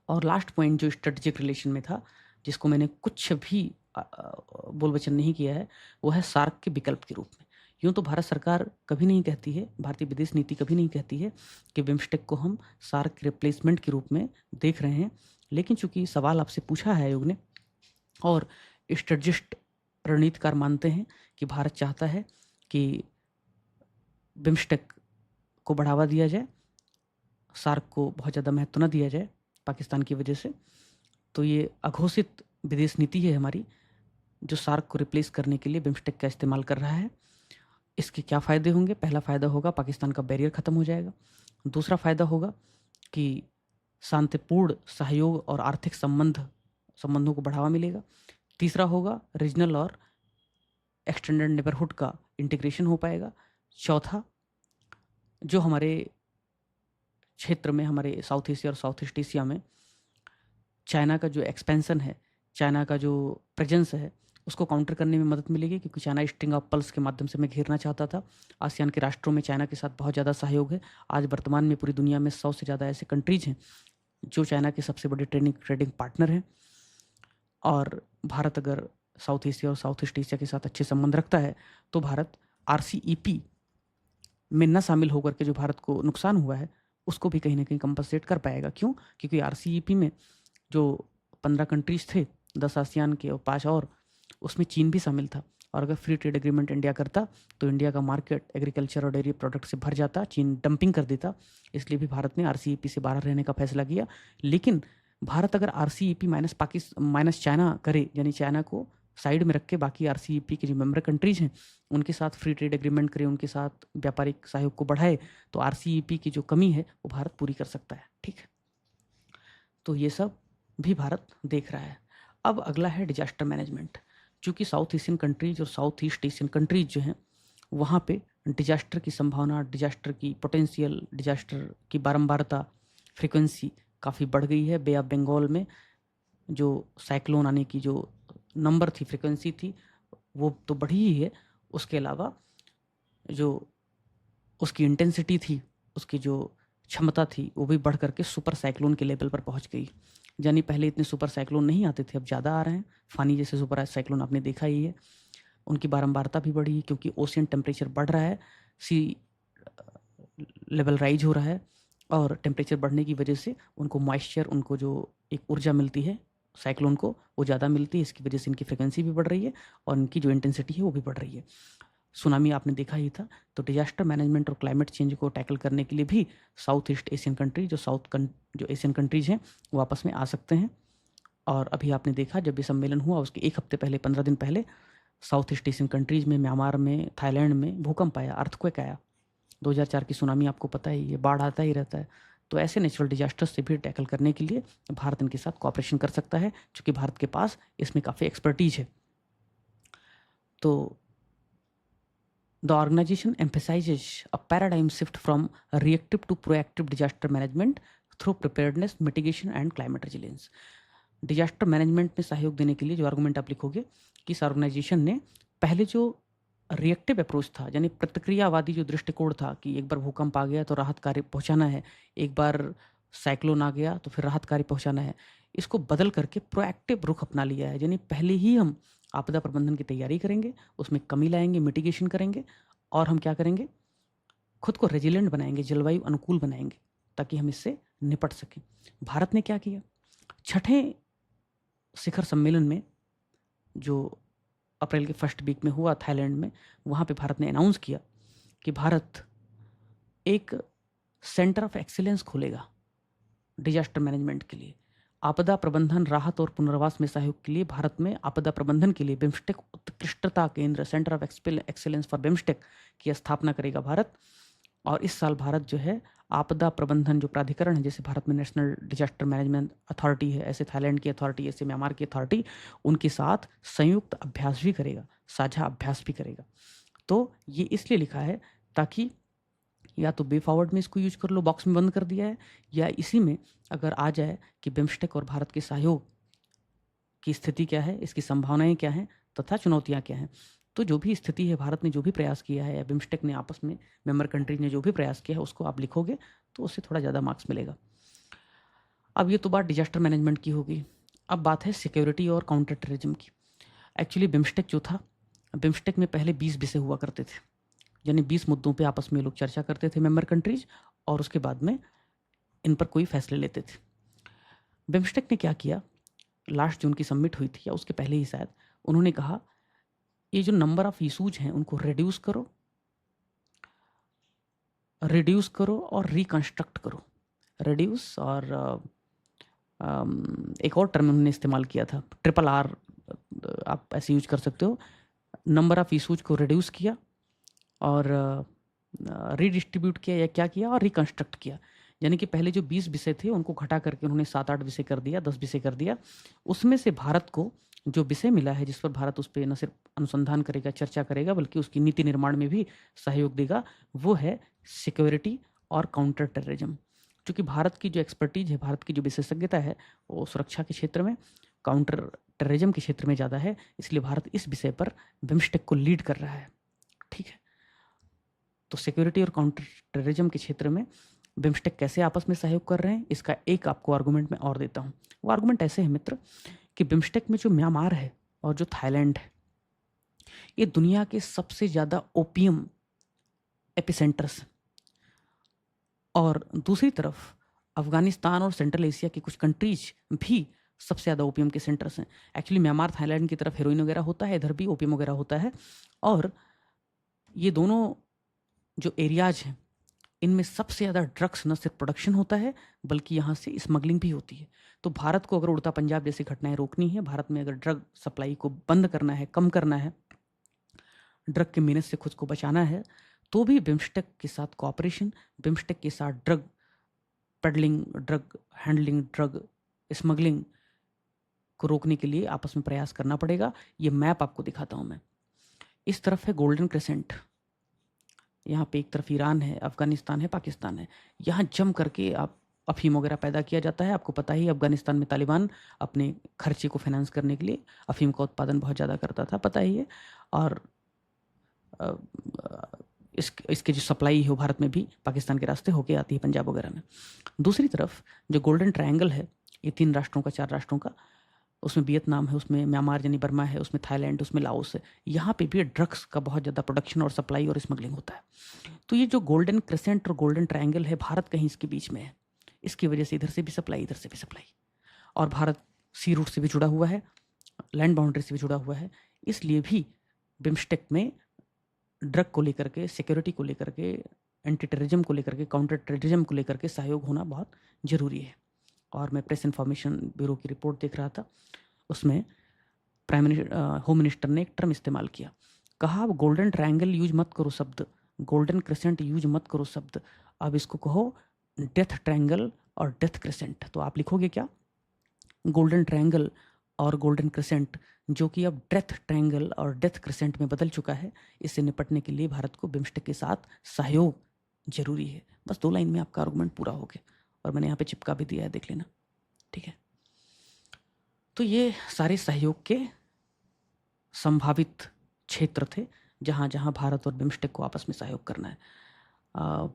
और लास्ट पॉइंट जो स्ट्रेटेजिक रिलेशन में था, जिसको मैंने कुछ भी बोल वचन नहीं किया है, वो है सार्क के विकल्प के रूप में। यूँ तो भारत सरकार कभी नहीं कहती है, भारतीय विदेश नीति कभी नहीं कहती है कि बिम्स्टेक को हम सार्क के रिप्लेसमेंट के रूप में देख रहे हैं, लेकिन चूंकि सवाल आपसे पूछा है आयोग ने, और स्ट्रेटजिस्ट रणनीतिकार मानते हैं कि भारत चाहता है कि बिम्स्टेक को बढ़ावा दिया जाए, सार्क को बहुत ज़्यादा महत्व न दिया जाए पाकिस्तान की वजह से। तो ये अघोषित विदेश नीति है हमारी, जो सार्क को रिप्लेस करने के लिए बिम्स्टेक का इस्तेमाल कर रहा है। इसके क्या फ़ायदे होंगे? पहला फ़ायदा होगा पाकिस्तान का बैरियर ख़त्म हो जाएगा। दूसरा फ़ायदा होगा कि शांतिपूर्ण सहयोग और आर्थिक संबंधों को बढ़ावा मिलेगा। तीसरा होगा रीजनल और एक्सटेंडेड नेबरहुड का इंटीग्रेशन हो पाएगा। चौथा, जो हमारे क्षेत्र में, हमारे साउथ एशिया और साउथ ईस्ट एशिया में चाइना का जो एक्सपेंशन है, चाइना का जो प्रेजेंस है, उसको काउंटर करने में मदद मिलेगी, क्योंकि चाइना स्ट्रिंग ऑफ पर्ल्स के माध्यम से हमें घेरना चाहता था। आसियान के राष्ट्रों में चाइना के साथ बहुत ज़्यादा सहयोग है। आज वर्तमान में पूरी दुनिया में 100 से ज़्यादा ऐसे कंट्रीज़ हैं जो चाइना के सबसे बड़े ट्रेडिंग पार्टनर हैं। और भारत अगर साउथ एशिया और साउथ ईस्ट एशिया के साथ अच्छे संबंध रखता है तो भारत RCEP में न शामिल होकर के जो भारत को नुकसान हुआ है उसको भी कहीं ना कहीं कंपनसेट कर पाएगा। क्यों? क्योंकि RCEP में जो 15 कंट्रीज थे, 10 आसियान के और 5 और, उसमें चीन भी शामिल था। और अगर फ्री ट्रेड एग्रीमेंट इंडिया करता तो इंडिया का मार्केट एग्रीकल्चर और डेयरी प्रोडक्ट से भर जाता, चीन डंपिंग कर देता। इसलिए भी भारत ने RCEP से बाहर रहने का फैसला किया। लेकिन भारत अगर RCEP माइनस चाइना करे, यानी चाइना को साइड में रख के बाकी RCEP के जो मेंबर कंट्रीज हैं उनके साथ फ्री ट्रेड एग्रीमेंट करे, उनके साथ व्यापारिक सहयोग को बढ़ाए, तो RCEP की जो कमी है वो भारत पूरी कर सकता है। ठीक है, तो ये सब भी भारत देख रहा है। अब अगला है डिजास्टर मैनेजमेंट। चूँकि साउथ एशियन कंट्रीज और साउथ ईस्ट एशियन कंट्रीज जो हैं वहाँ पे डिजास्टर की संभावना, डिजास्टर की पोटेंशियल, डिजास्टर की बारंबारता, फ्रीक्वेंसी काफ़ी बढ़ गई है। बे ऑफ बंगाल में जो साइक्लोन आने की जो नंबर थी, फ्रीक्वेंसी थी, वो तो बढ़ी ही है। उसके अलावा जो उसकी इंटेंसिटी थी, उसकी जो क्षमता थी, वो भी बढ़ करके सुपर साइक्लोन के लेवल पर पहुंच गई। यानी पहले इतने सुपर साइक्लोन नहीं आते थे, अब ज़्यादा आ रहे हैं। फानी जैसे सुपर साइक्लोन आपने देखा ही है। उनकी बारंबारता भी बढ़ी क्योंकि ओशियन टेम्परेचर बढ़ रहा है, सी लेवल राइज हो रहा है, और टेम्परेचर बढ़ने की वजह से उनको मॉइस्चर, उनको जो एक ऊर्जा मिलती है साइक्लोन को, वो ज़्यादा मिलती है। इसकी वजह से इनकी फ्रिक्वेंसी भी बढ़ रही है और इनकी जो इंटेंसिटी है वो भी बढ़ रही है। सुनामी आपने देखा ही था। तो डिजास्टर मैनेजमेंट और क्लाइमेट चेंज को टैकल करने के लिए भी साउथ ईस्ट एशियन कंट्री, जो एशियन कंट्रीज हैं, वो आपस में आ सकते हैं। और अभी आपने देखा जब ये सम्मेलन हुआ उसके एक हफ्ते पहले, 15 दिन पहले, साउथ ईस्ट एशियन कंट्रीज में, म्यांमार में, थाईलैंड में भूकंप आया, अर्थक्वेक आया। 2004 की सुनामी आपको पता ही है, बाढ़ आता ही रहता है। तो ऐसे नेचुरल डिजास्टर्स से भी टैकल करने के लिए भारत इनके साथ कॉपरेशन कर सकता है, क्योंकि भारत के पास इसमें काफ़ी एक्सपर्टीज है। तो the organization emphasizes a paradigm shift from reactive to proactive disaster management through preparedness, mitigation and climate resilience. Disaster management में सहयोग देने के लिए जो आर्गूमेंट आप लिखोगे कि इस ऑर्गेनाइजेशन ने पहले जो रिएक्टिव अप्रोच था, यानी प्रतिक्रियावादी जो दृष्टिकोण था कि एक बार भूकंप आ गया तो राहत कार्य पहुंचाना है, एक बार साइक्लोन आ गया तो फिर राहत कार्य पहुंचाना है, इसको बदल करके प्रोएक्टिव रुख अपना लिया है। यानी पहले ही हम आपदा प्रबंधन की तैयारी करेंगे, उसमें कमी लाएंगे, मिटिगेशन करेंगे, और हम क्या करेंगे, खुद को रेजिलेंट बनाएंगे, जलवायु अनुकूल बनाएंगे, ताकि हम इससे निपट सकें। भारत ने क्या किया, छठे शिखर सम्मेलन में जो अप्रैल के फर्स्ट वीक में हुआ थाईलैंड में, वहाँ पे भारत ने अनाउंस किया कि भारत एक सेंटर ऑफ एक्सीलेंस खोलेगा डिजास्टर मैनेजमेंट के लिए। आपदा प्रबंधन, राहत और पुनर्वास में सहयोग के लिए भारत में आपदा प्रबंधन के लिए बिम्स्टेक उत्कृष्टता केंद्र, centre of excellence for BIMSTEC की स्थापना करेगा भारत। और इस साल भारत जो है आपदा प्रबंधन जो प्राधिकरण है, जैसे भारत में नेशनल डिजास्टर मैनेजमेंट अथॉरिटी है, ऐसे थाईलैंड की अथॉरिटी, ऐसे म्यांमार की अथॉरिटी, उनके साथ संयुक्त अभ्यास भी करेगा, साझा अभ्यास भी करेगा। तो ये इसलिए लिखा है ताकि या तो वे फॉरवर्ड में इसको यूज कर लो, बॉक्स में बंद कर दिया है, या इसी में अगर आ जाए कि बिम्स्टेक और भारत के सहयोग की स्थिति क्या है, इसकी संभावनाएं क्या हैं तथा चुनौतियां क्या हैं। तो जो भी स्थिति है, भारत ने जो भी प्रयास किया है या बिम्स्टेक ने आपस में मेंबर कंट्रीज ने जो भी प्रयास किया है, उसको आप लिखोगे तो उससे थोड़ा ज़्यादा मार्क्स मिलेगा। अब ये तो बात डिजास्टर मैनेजमेंट की होगी। अब बात है सिक्योरिटी और काउंटर टेररिज्म की। एक्चुअली बिम्स्टेक जो था, बिम्स्टेक में पहले 20 विषय हुआ करते थे, यानी 20 मुद्दों पे आपस में लोग चर्चा करते थे मेंबर कंट्रीज, और उसके बाद में इन पर कोई फैसले लेते थे। बिम्स्टेक ने क्या किया, लास्ट जून की समिट हुई थी या उसके पहले ही शायद, उन्होंने कहा ये जो नंबर ऑफ इशूज हैं उनको रिड्यूस करो रिड्यूस करो और रिकंस्ट्रक्ट करो। रिड्यूस और एक और टर्म उन्होंने इस्तेमाल किया था, ट्रिपल आर, आप ऐसे यूज कर सकते हो। नंबर ऑफ इशूज को रिड्यूस किया और रीडिस्ट्रीब्यूट किया या क्या किया, और रिकंस्ट्रक्ट किया। यानी कि पहले जो 20 विषय थे उनको घटा करके उन्होंने 7-8 विषय कर दिया, 10 विषय कर दिया। उसमें से भारत को जो विषय मिला है जिस पर भारत उस पर न सिर्फ अनुसंधान करेगा, चर्चा करेगा, बल्कि उसकी नीति निर्माण में भी सहयोग देगा, वो है सिक्योरिटी और काउंटर टेररिज्म। क्योंकि भारत की जो एक्सपर्टीज है, भारत की जो विशेषज्ञता है, वो सुरक्षा के क्षेत्र में, काउंटर टेररिज्म के क्षेत्र में ज़्यादा है। इसलिए भारत इस विषय पर बिम्स्टेक को लीड कर रहा है। ठीक है, तो सिक्योरिटी और काउंटर टेररिज्म के क्षेत्र में बिम्स्टेक कैसे आपस में सहयोग कर रहे हैं, इसका एक आपको आर्गूमेंट मैं और देता हूँ। वो आर्गूमेंट ऐसे है मित्र कि बिम्स्टेक में जो म्यांमार है और जो थाईलैंड है, ये दुनिया के सबसे ज़्यादा ओपियम एपिसेंटर्स, और दूसरी तरफ अफगानिस्तान और सेंट्रल एशिया की कुछ कंट्रीज भी सबसे ज़्यादा ओपियम के सेंटर्स हैं। एक्चुअली म्यांमार थाईलैंड की तरफ हेरोइन वगैरह होता है, इधर भी ओपियम वगैरह होता है। और ये दोनों जो एरियाज हैं, इनमें सबसे ज़्यादा ड्रग्स न सिर्फ प्रोडक्शन होता है बल्कि यहाँ से स्मगलिंग भी होती है। तो भारत को अगर उड़ता पंजाब जैसी घटनाएं रोकनी है, भारत में अगर ड्रग सप्लाई को बंद करना है, कम करना है, ड्रग के मेहनत से खुद को बचाना है, तो भी बिम्स्टेक के साथ कोऑपरेशन, बिम्स्टेक के साथ drug peddling, drug handling, drug smuggling को रोकने के लिए आपस में प्रयास करना पड़ेगा। ये मैप आपको दिखाता हूँ मैं। इस तरफ है गोल्डन क्रेसेंट, यहाँ पे एक तरफ ईरान है, अफगानिस्तान है, पाकिस्तान है। यहाँ जम करके आप अफीम वगैरह पैदा किया जाता है। आपको पता ही अफगानिस्तान में तालिबान अपने खर्चे को फाइनेंस करने के लिए अफीम का उत्पादन बहुत ज़्यादा करता था, पता ही है। और इसके जो सप्लाई है वो भारत में भी पाकिस्तान के रास्ते होके आती है, पंजाब वगैरह में। दूसरी तरफ जो गोल्डन ट्रायंगल है, ये 3 राष्ट्रों का, 4 राष्ट्रों का, उसमें वियतनाम है, उसमें म्यांमार यानी बर्मा है, उसमें थाईलैंड, उसमें लाओस है। यहाँ पे भी ड्रग्स का बहुत ज़्यादा प्रोडक्शन और सप्लाई और स्मगलिंग होता है। तो ये जो गोल्डन क्रेसेंट और गोल्डन ट्रायंगल है, भारत कहीं इसके बीच में है। इसकी वजह से इधर से भी सप्लाई, इधर से भी सप्लाई, और भारत सी रूट से भी जुड़ा हुआ है, लैंड बाउंड्री से भी जुड़ा हुआ है। इसलिए भी बिम्स्टेक में ड्रग को लेकर के, सिक्योरिटी को लेकर के, एंटी टेररिज्म को लेकर के, काउंटर टेररिज्म को लेकर के सहयोग होना बहुत ज़रूरी है। और मैं प्रेस इन्फॉर्मेशन ब्यूरो की रिपोर्ट देख रहा था, उसमें होम मिनिस्टर ने एक टर्म इस्तेमाल किया, कहा अब गोल्डन ट्रायंगल यूज मत करो शब्द, गोल्डन क्रेसेंट यूज मत करो शब्द, अब इसको कहो डेथ ट्रायंगल और डेथ क्रेसेंट। तो आप लिखोगे क्या? गोल्डन ट्रायंगल और गोल्डन क्रेसेंट, जो कि अब डेथ ट्रायंगल और डेथ क्रेसेंट में बदल चुका है। इससे निपटने के लिए भारत को बिम्स्टेक के साथ सहयोग जरूरी है। बस 2 लाइन में आपका आर्गुमेंट पूरा हो गया, और मैंने यहाँ पे चिपका भी दिया है, देख लेना। ठीक है, तो ये सारे सहयोग के संभावित क्षेत्र थे जहाँ जहाँ भारत और बिम्स्टेक को आपस में सहयोग करना है।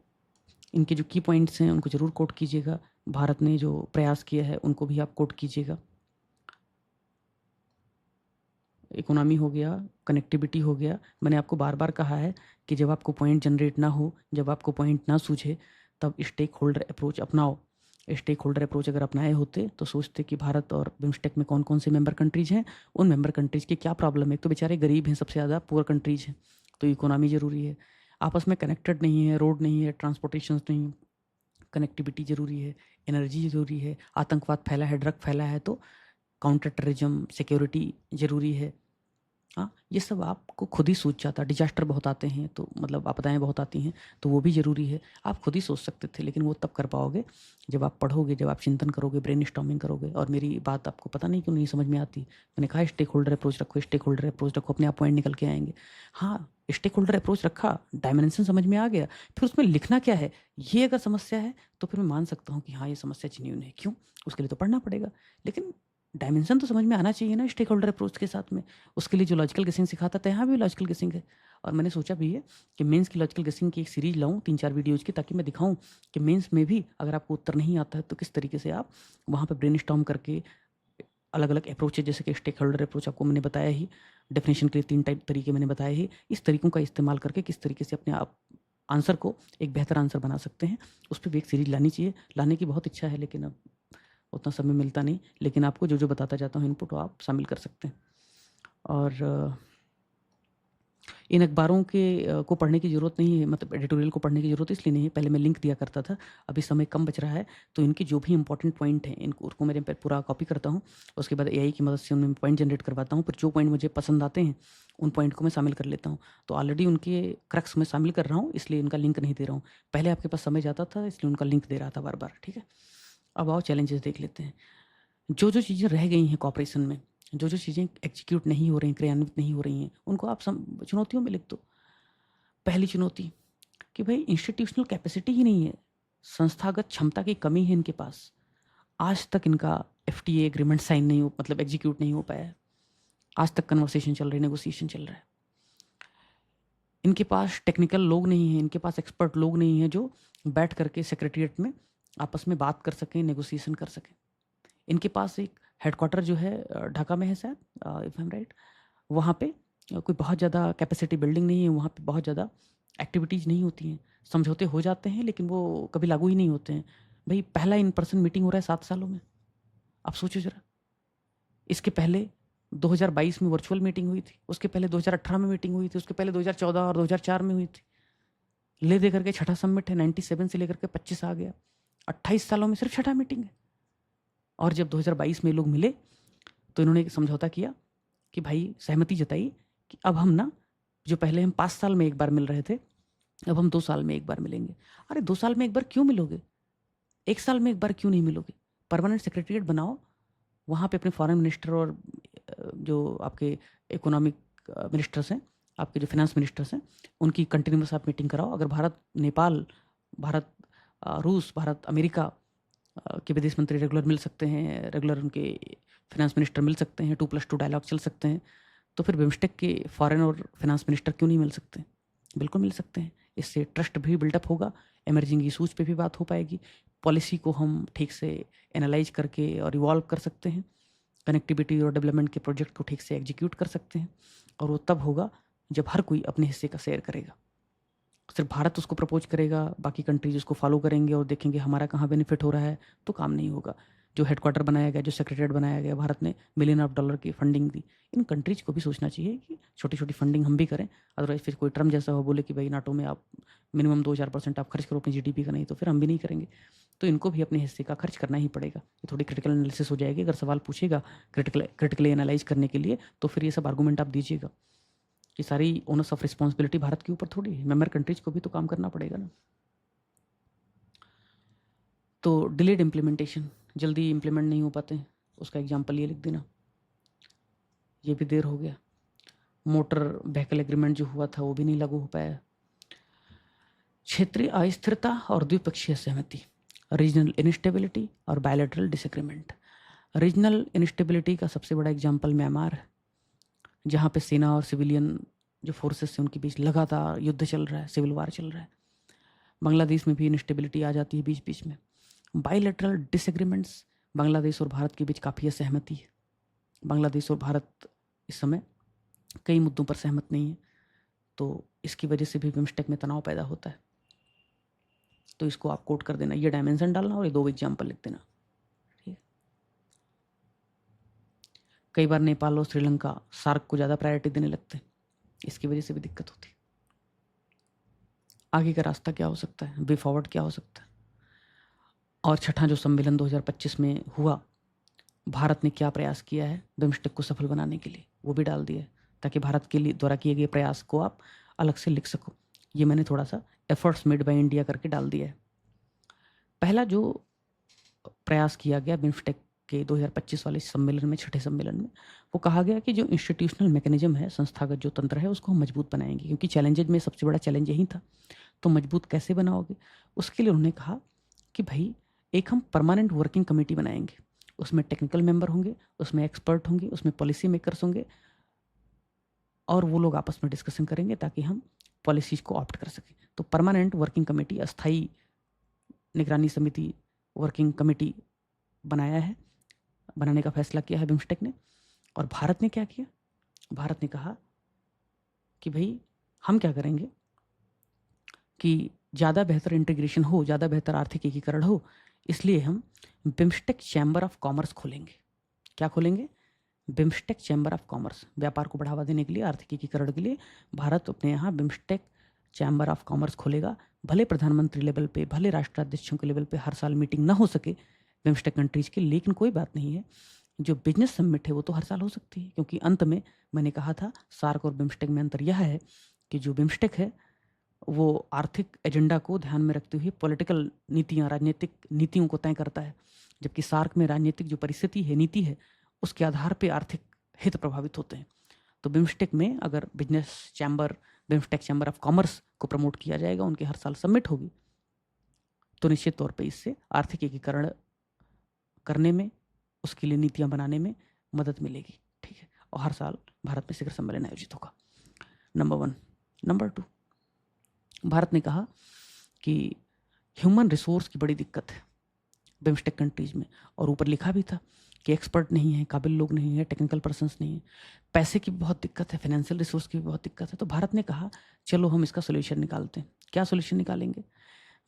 इनके जो की पॉइंट्स हैं उनको ज़रूर कोट कीजिएगा। भारत ने जो प्रयास किया है उनको भी आप कोट कीजिएगा। इकोनॉमी हो गया, कनेक्टिविटी हो गया। मैंने आपको बार बार कहा है कि जब आपको पॉइंट जनरेट ना हो, जब आपको पॉइंट ना सूझे, तब स्टेक होल्डर अप्रोच अपनाओ। स्टेक होल्डर अप्रोच अगर अपनाए होते तो सोचते कि भारत और बिम्स्टेक में कौन कौन से मेंबर कंट्रीज हैं, उन मेंबर कंट्रीज की क्या प्रॉब्लम है। एक तो बेचारे गरीब हैं, सबसे ज़्यादा पुअर कंट्रीज हैं, तो इकोनॉमी ज़रूरी है। आपस में कनेक्टेड नहीं है, रोड नहीं है, ट्रांसपोर्टेशन नहीं, कनेक्टिविटी ज़रूरी है, एनर्जी ज़रूरी है। आतंकवाद फैला है, ड्रग फैला है, तो काउंटर टेररिज्म, सिक्योरिटी ज़रूरी है। हाँ, ये सब आपको खुद ही सूझ जाता। डिजास्टर बहुत आते हैं, तो मतलब आपदाएं बहुत आती हैं, तो वो भी ज़रूरी है। आप खुद ही सोच सकते थे, लेकिन वो तब कर पाओगे जब आप पढ़ोगे, जब आप चिंतन करोगे, ब्रेन स्टॉर्मिंग करोगे। और मेरी बात आपको पता नहीं क्यों नहीं समझ में आती। मैंने कहा स्टेक होल्डर अप्रोच रखो, स्टेक होल्डर अप्रोच रखो, अपने आप पॉइंट निकल के आएंगे। हाँ, स्टेक होल्डर अप्रोच रखा, डायमेंशन समझ में आ गया, फिर उसमें लिखना क्या है, ये अगर समस्या है तो फिर मैं मान सकता हूँ कि हाँ, ये समस्या जेन्युइन है। क्यों? उसके लिए तो पढ़ना पड़ेगा, लेकिन डायमेंशन तो समझ में आना चाहिए ना स्टेक होल्डर अप्रोच के साथ में। उसके लिए जो लॉजिकल गेसिंग सिखाता था, यहाँ भी लॉजिकल गेसिंग है। और मैंने सोचा भी है कि मेंस की लॉजिकल गेसिंग की एक सीरीज लाऊं, 3-4 वीडियोज़ की, ताकि मैं दिखाऊं कि मेंस में भी अगर आपको उत्तर नहीं आता है तो किस तरीके से आप वहाँ पर ब्रेनस्टॉर्म करके अलग अलग अप्रोच है, जैसे कि स्टेक होल्डर अप्रोच आपको मैंने बताया ही, डेफिनेशन के लिए 3 टाइप तरीके मैंने बताए ही। इस तरीकों का इस्तेमाल करके किस तरीके से अपने आप आंसर को एक बेहतर आंसर बना सकते हैं, उस पर भी एक सीरीज लानी चाहिए। लाने की बहुत इच्छा है, लेकिन अब उतना समय मिलता नहीं। लेकिन आपको जो जो बताता जाता हूँ इनपुट, वो आप शामिल कर सकते हैं। और इन अखबारों के को पढ़ने की ज़रूरत नहीं है, मतलब एडिटोरियल को पढ़ने की ज़रूरत इसलिए नहीं है, पहले मैं लिंक दिया करता था, अभी समय कम बच रहा है, तो इनके जो भी इंपॉर्टेंट पॉइंट हैं इनको उसको मेरे पे पूरा कॉपी करता हूँ, उसके बाद एआई की मदद से उनमें पॉइंट जनरेट करवाता हूँ, फिर जो पॉइंट मुझे पसंद आते हैं उन पॉइंट को मैं शामिल कर लेता हूँ। तो ऑलरेडी उनके क्रक्स में शामिल कर रहा हूँ, इसलिए उनका लिंक नहीं दे रहा हूँ। पहले आपके पास समय जाता था इसलिए उनका लिंक दे रहा था बार बार, ठीक है। अब आओ चैलेंजेस देख लेते हैं। जो जो चीज़ें रह गई हैं कॉपरेशन में, जो जो चीज़ें एग्जीक्यूट नहीं हो रही हैं, क्रियान्वित नहीं हो रही हैं, उनको आप चुनौतियों में लिख दो। पहली चुनौती कि भाई इंस्टीट्यूशनल कैपेसिटी ही नहीं है, संस्थागत क्षमता की कमी है इनके पास। आज तक इनका एफटीए एग्रीमेंट साइन नहीं हो, मतलब एग्जीक्यूट नहीं हो पाया है। आज तक कन्वर्सेशन चल रही है, नेगोशिएशन चल रहा है। इनके पास टेक्निकल लोग नहीं हैं, इनके पास एक्सपर्ट लोग नहीं हैं जो बैठ करके सेक्रेटरीट में आपस में बात कर सकें, नेगोशिएशन कर सकें। इनके पास एक हेडक्वार्टर जो है ढाका में है शायद, इफ आई एम राइट, वहाँ पे कोई बहुत ज़्यादा कैपेसिटी बिल्डिंग नहीं है, वहाँ पे बहुत ज़्यादा एक्टिविटीज़ नहीं होती हैं। समझौते हो जाते हैं लेकिन वो कभी लागू ही नहीं होते हैं। भाई पहला इन पर्सन मीटिंग हो रहा है 7 सालों में, आप सोचो ज़रा। इसके पहले 2022 में वर्चुअल मीटिंग हुई थी, उसके पहले 2018 में मीटिंग हुई थी, उसके पहले 2014 और 2004 में हुई थी। ले दे करके छठा समिट है, 97 से लेकर के 25 आ गया, 28 सालों में सिर्फ छठा मीटिंग है। और जब 2022 में लोग मिले तो इन्होंने एक समझौता किया कि भाई सहमति जताई कि अब हम ना, जो पहले हम 5 साल में एक बार मिल रहे थे, अब हम 2 साल में एक बार मिलेंगे। अरे 2 साल में एक बार क्यों मिलोगे? 1 साल में एक बार क्यों नहीं मिलोगे? परमानेंट सेक्रेटरीट बनाओ, वहाँ पे अपने फॉरेन मिनिस्टर और जो आपके इकोनॉमिक मिनिस्टर्स हैं, आपके जो फाइनेंस मिनिस्टर्स हैं, उनकी कंटिन्यूस आप मीटिंग कराओ। अगर भारत, नेपाल, भारत रूस, भारत अमेरिका के विदेश मंत्री रेगुलर मिल सकते हैं, रेगुलर उनके फाइनेंस मिनिस्टर मिल सकते हैं, 2+2 डायलॉग चल सकते हैं, तो फिर बिम्स्टेक के फॉरेन और फाइनेंस मिनिस्टर क्यों नहीं मिल सकते? बिल्कुल मिल सकते हैं। इससे ट्रस्ट भी बिल्डअप होगा, इमर्जिंग इशूज़ पे भी बात हो पाएगी, पॉलिसी को हम ठीक से एनालाइज करके और इवॉल्व कर सकते हैं, कनेक्टिविटी और डेवलपमेंट के प्रोजेक्ट को ठीक से एग्जीक्यूट कर सकते हैं। और वो तब होगा जब हर कोई अपने हिस्से का शेयर करेगा। सिर्फ भारत उसको प्रपोज करेगा, बाकी कंट्रीज उसको फॉलो करेंगे और देखेंगे हमारा कहाँ बेनिफिट हो रहा है, तो काम नहीं होगा। जो हेडक्वार्टर बनाया गया, जो सेक्रेटरीट बनाया गया, भारत ने $1 मिलियन की फंडिंग दी। इन कंट्रीज को भी सोचना चाहिए कि छोटी छोटी फंडिंग हम भी करें। अदरवाइज फिर कोई ट्रम्प जैसा हो बोले कि भाई नाटो में आप मिनिमम 2-4% आप खर्च करो अपनी जीडीपी का, नहीं तो फिर हम भी नहीं करेंगे। तो इनको भी अपने हिस्से का खर्च करना ही पड़ेगा। ये थोड़ी क्रिटिकल एनालिसिस हो जाएगी। अगर सवाल पूछेगा क्रिटिकली एनालाइज करने के लिए, तो फिर ये सब आर्गूमेंट आप दीजिएगा कि सारी ओनर्स ऑफ रिस्पॉन्सिबिलिटी भारत के ऊपर थोड़ी है, मेंबर कंट्रीज को भी तो काम करना पड़ेगा ना। तो डिलेड इम्प्लीमेंटेशन, जल्दी इम्प्लीमेंट नहीं हो पाते हैं, उसका एग्जांपल ये लिख देना, ये भी देर हो गया। मोटर व्हीकल एग्रीमेंट जो हुआ था वो भी नहीं लागू हो पाया। क्षेत्रीय अस्थिरता और द्विपक्षीय सहमति, रीजनल इनस्टेबिलिटी और बायलैटरल डिसएग्रीमेंट। रीजनल इनस्टेबिलिटी का सबसे बड़ा एग्जांपल म्यांमार है, जहाँ पे सेना और सिविलियन जो फोर्सेस हैं उनके बीच लगातार युद्ध चल रहा है, सिविल वार चल रहा है। बांग्लादेश में भी इनस्टेबिलिटी आ जाती है बीच बीच में। बायलैटरल डिसएग्रीमेंट्स, बांग्लादेश और भारत के बीच काफ़ी असहमति है। बांग्लादेश और भारत इस समय कई मुद्दों पर सहमत नहीं है, तो इसकी वजह से भी बिम्स्टेक में तनाव पैदा होता है। तो इसको आप कोट कर देना, ये डायमेंशन डालना और ये 2 एग्जाम्पल लिख देना, ठीक है। कई बार नेपाल और श्रीलंका सार्क को ज़्यादा प्रायोरिटी देने लगते हैं, इसकी वजह से भी दिक्कत होती है। आगे का रास्ता क्या हो सकता है, वे फॉरवर्ड क्या हो सकता है। और छठा जो सम्मेलन 2025 में हुआ, भारत ने क्या प्रयास किया है बिम्स्टेक को सफल बनाने के लिए, वो भी डाल दिया है, ताकि भारत के लिए द्वारा किए गए प्रयास को आप अलग से लिख सको। ये मैंने थोड़ा सा एफर्ट्स मेड बाय इंडिया करके डाल दिया है। पहला जो प्रयास किया गया बिम्स्टेक के 2025 वाले सम्मेलन में, छठे सम्मेलन में, वो कहा गया कि जो इंस्टीट्यूशनल मैकेनिज्म है, संस्थागत जो तंत्र है, उसको हम मजबूत बनाएंगे, क्योंकि चैलेंजेज में सबसे बड़ा चैलेंज यही था। तो मजबूत कैसे बनाओगे? उसके लिए उन्होंने कहा कि भाई एक हम परमानेंट वर्किंग कमेटी बनाएंगे, उसमें टेक्निकल मेंबर होंगे, उसमें एक्सपर्ट होंगे, उसमें पॉलिसी मेकर्स होंगे, और वो लोग आपस में डिस्कशन करेंगे ताकि हम पॉलिसीज़ को ऑप्ट कर सकें। तो परमानेंट वर्किंग कमेटी, अस्थाई निगरानी समिति, वर्किंग कमेटी बनाया है, बनाने का फैसला किया है बिम्स्टेक ने। और भारत ने क्या किया? भारत ने कहा कि भाई हम क्या करेंगे कि ज़्यादा बेहतर इंटीग्रेशन हो, ज़्यादा बेहतर आर्थिक एकीकरण हो, इसलिए हम बिम्स्टेक चैम्बर ऑफ कॉमर्स खोलेंगे। क्या खोलेंगे? बिम्स्टेक चैम्बर ऑफ कॉमर्स, व्यापार को बढ़ावा देने के लिए, आर्थिक एकीकरण के लिए भारत अपने यहाँ बिम्स्टेक चैम्बर ऑफ कॉमर्स खोलेगा। भले प्रधानमंत्री लेवल पे, भले राष्ट्राध्यक्षों के लेवल पे हर साल मीटिंग ना हो सके बिम्स्टेक कंट्रीज की, लेकिन कोई बात नहीं है, जो बिजनेस समिट है वो तो हर साल हो सकती है। क्योंकि अंत में मैंने कहा था सार्क और बिम्स्टेक में अंतर यह है कि जो बिम्स्टेक है वो आर्थिक एजेंडा को ध्यान में रखते हुए पॉलिटिकल नीतियाँ, राजनीतिक नीतियों को तय करता है, जबकि सार्क में राजनीतिक जो परिस्थिति है, नीति है, उसके आधार पे आर्थिक हित प्रभावित होते हैं। तो बिम्स्टेक में अगर business chamber, BIMSTEC chamber of commerce को प्रमोट किया जाएगा, उनकी हर साल समिट होगी, तो निश्चित तौर पे इससे आर्थिक एकीकरण करने में, उसके लिए नीतियाँ बनाने में मदद मिलेगी। ठीक है, और हर साल भारत में शिखर सम्मेलन आयोजित होगा। नंबर 1। नंबर 2, भारत ने कहा कि ह्यूमन रिसोर्स की बड़ी दिक्कत है बिम्स्टेक कंट्रीज में, और ऊपर लिखा भी था कि एक्सपर्ट नहीं है, काबिल लोग नहीं है, टेक्निकल पर्सन्स नहीं है, पैसे की भी बहुत दिक्कत है, फाइनेंशियल रिसोर्स की भी बहुत दिक्कत है। तो भारत ने कहा चलो हम इसका सोल्यूशन निकालते हैं। क्या सोल्यूशन निकालेंगे?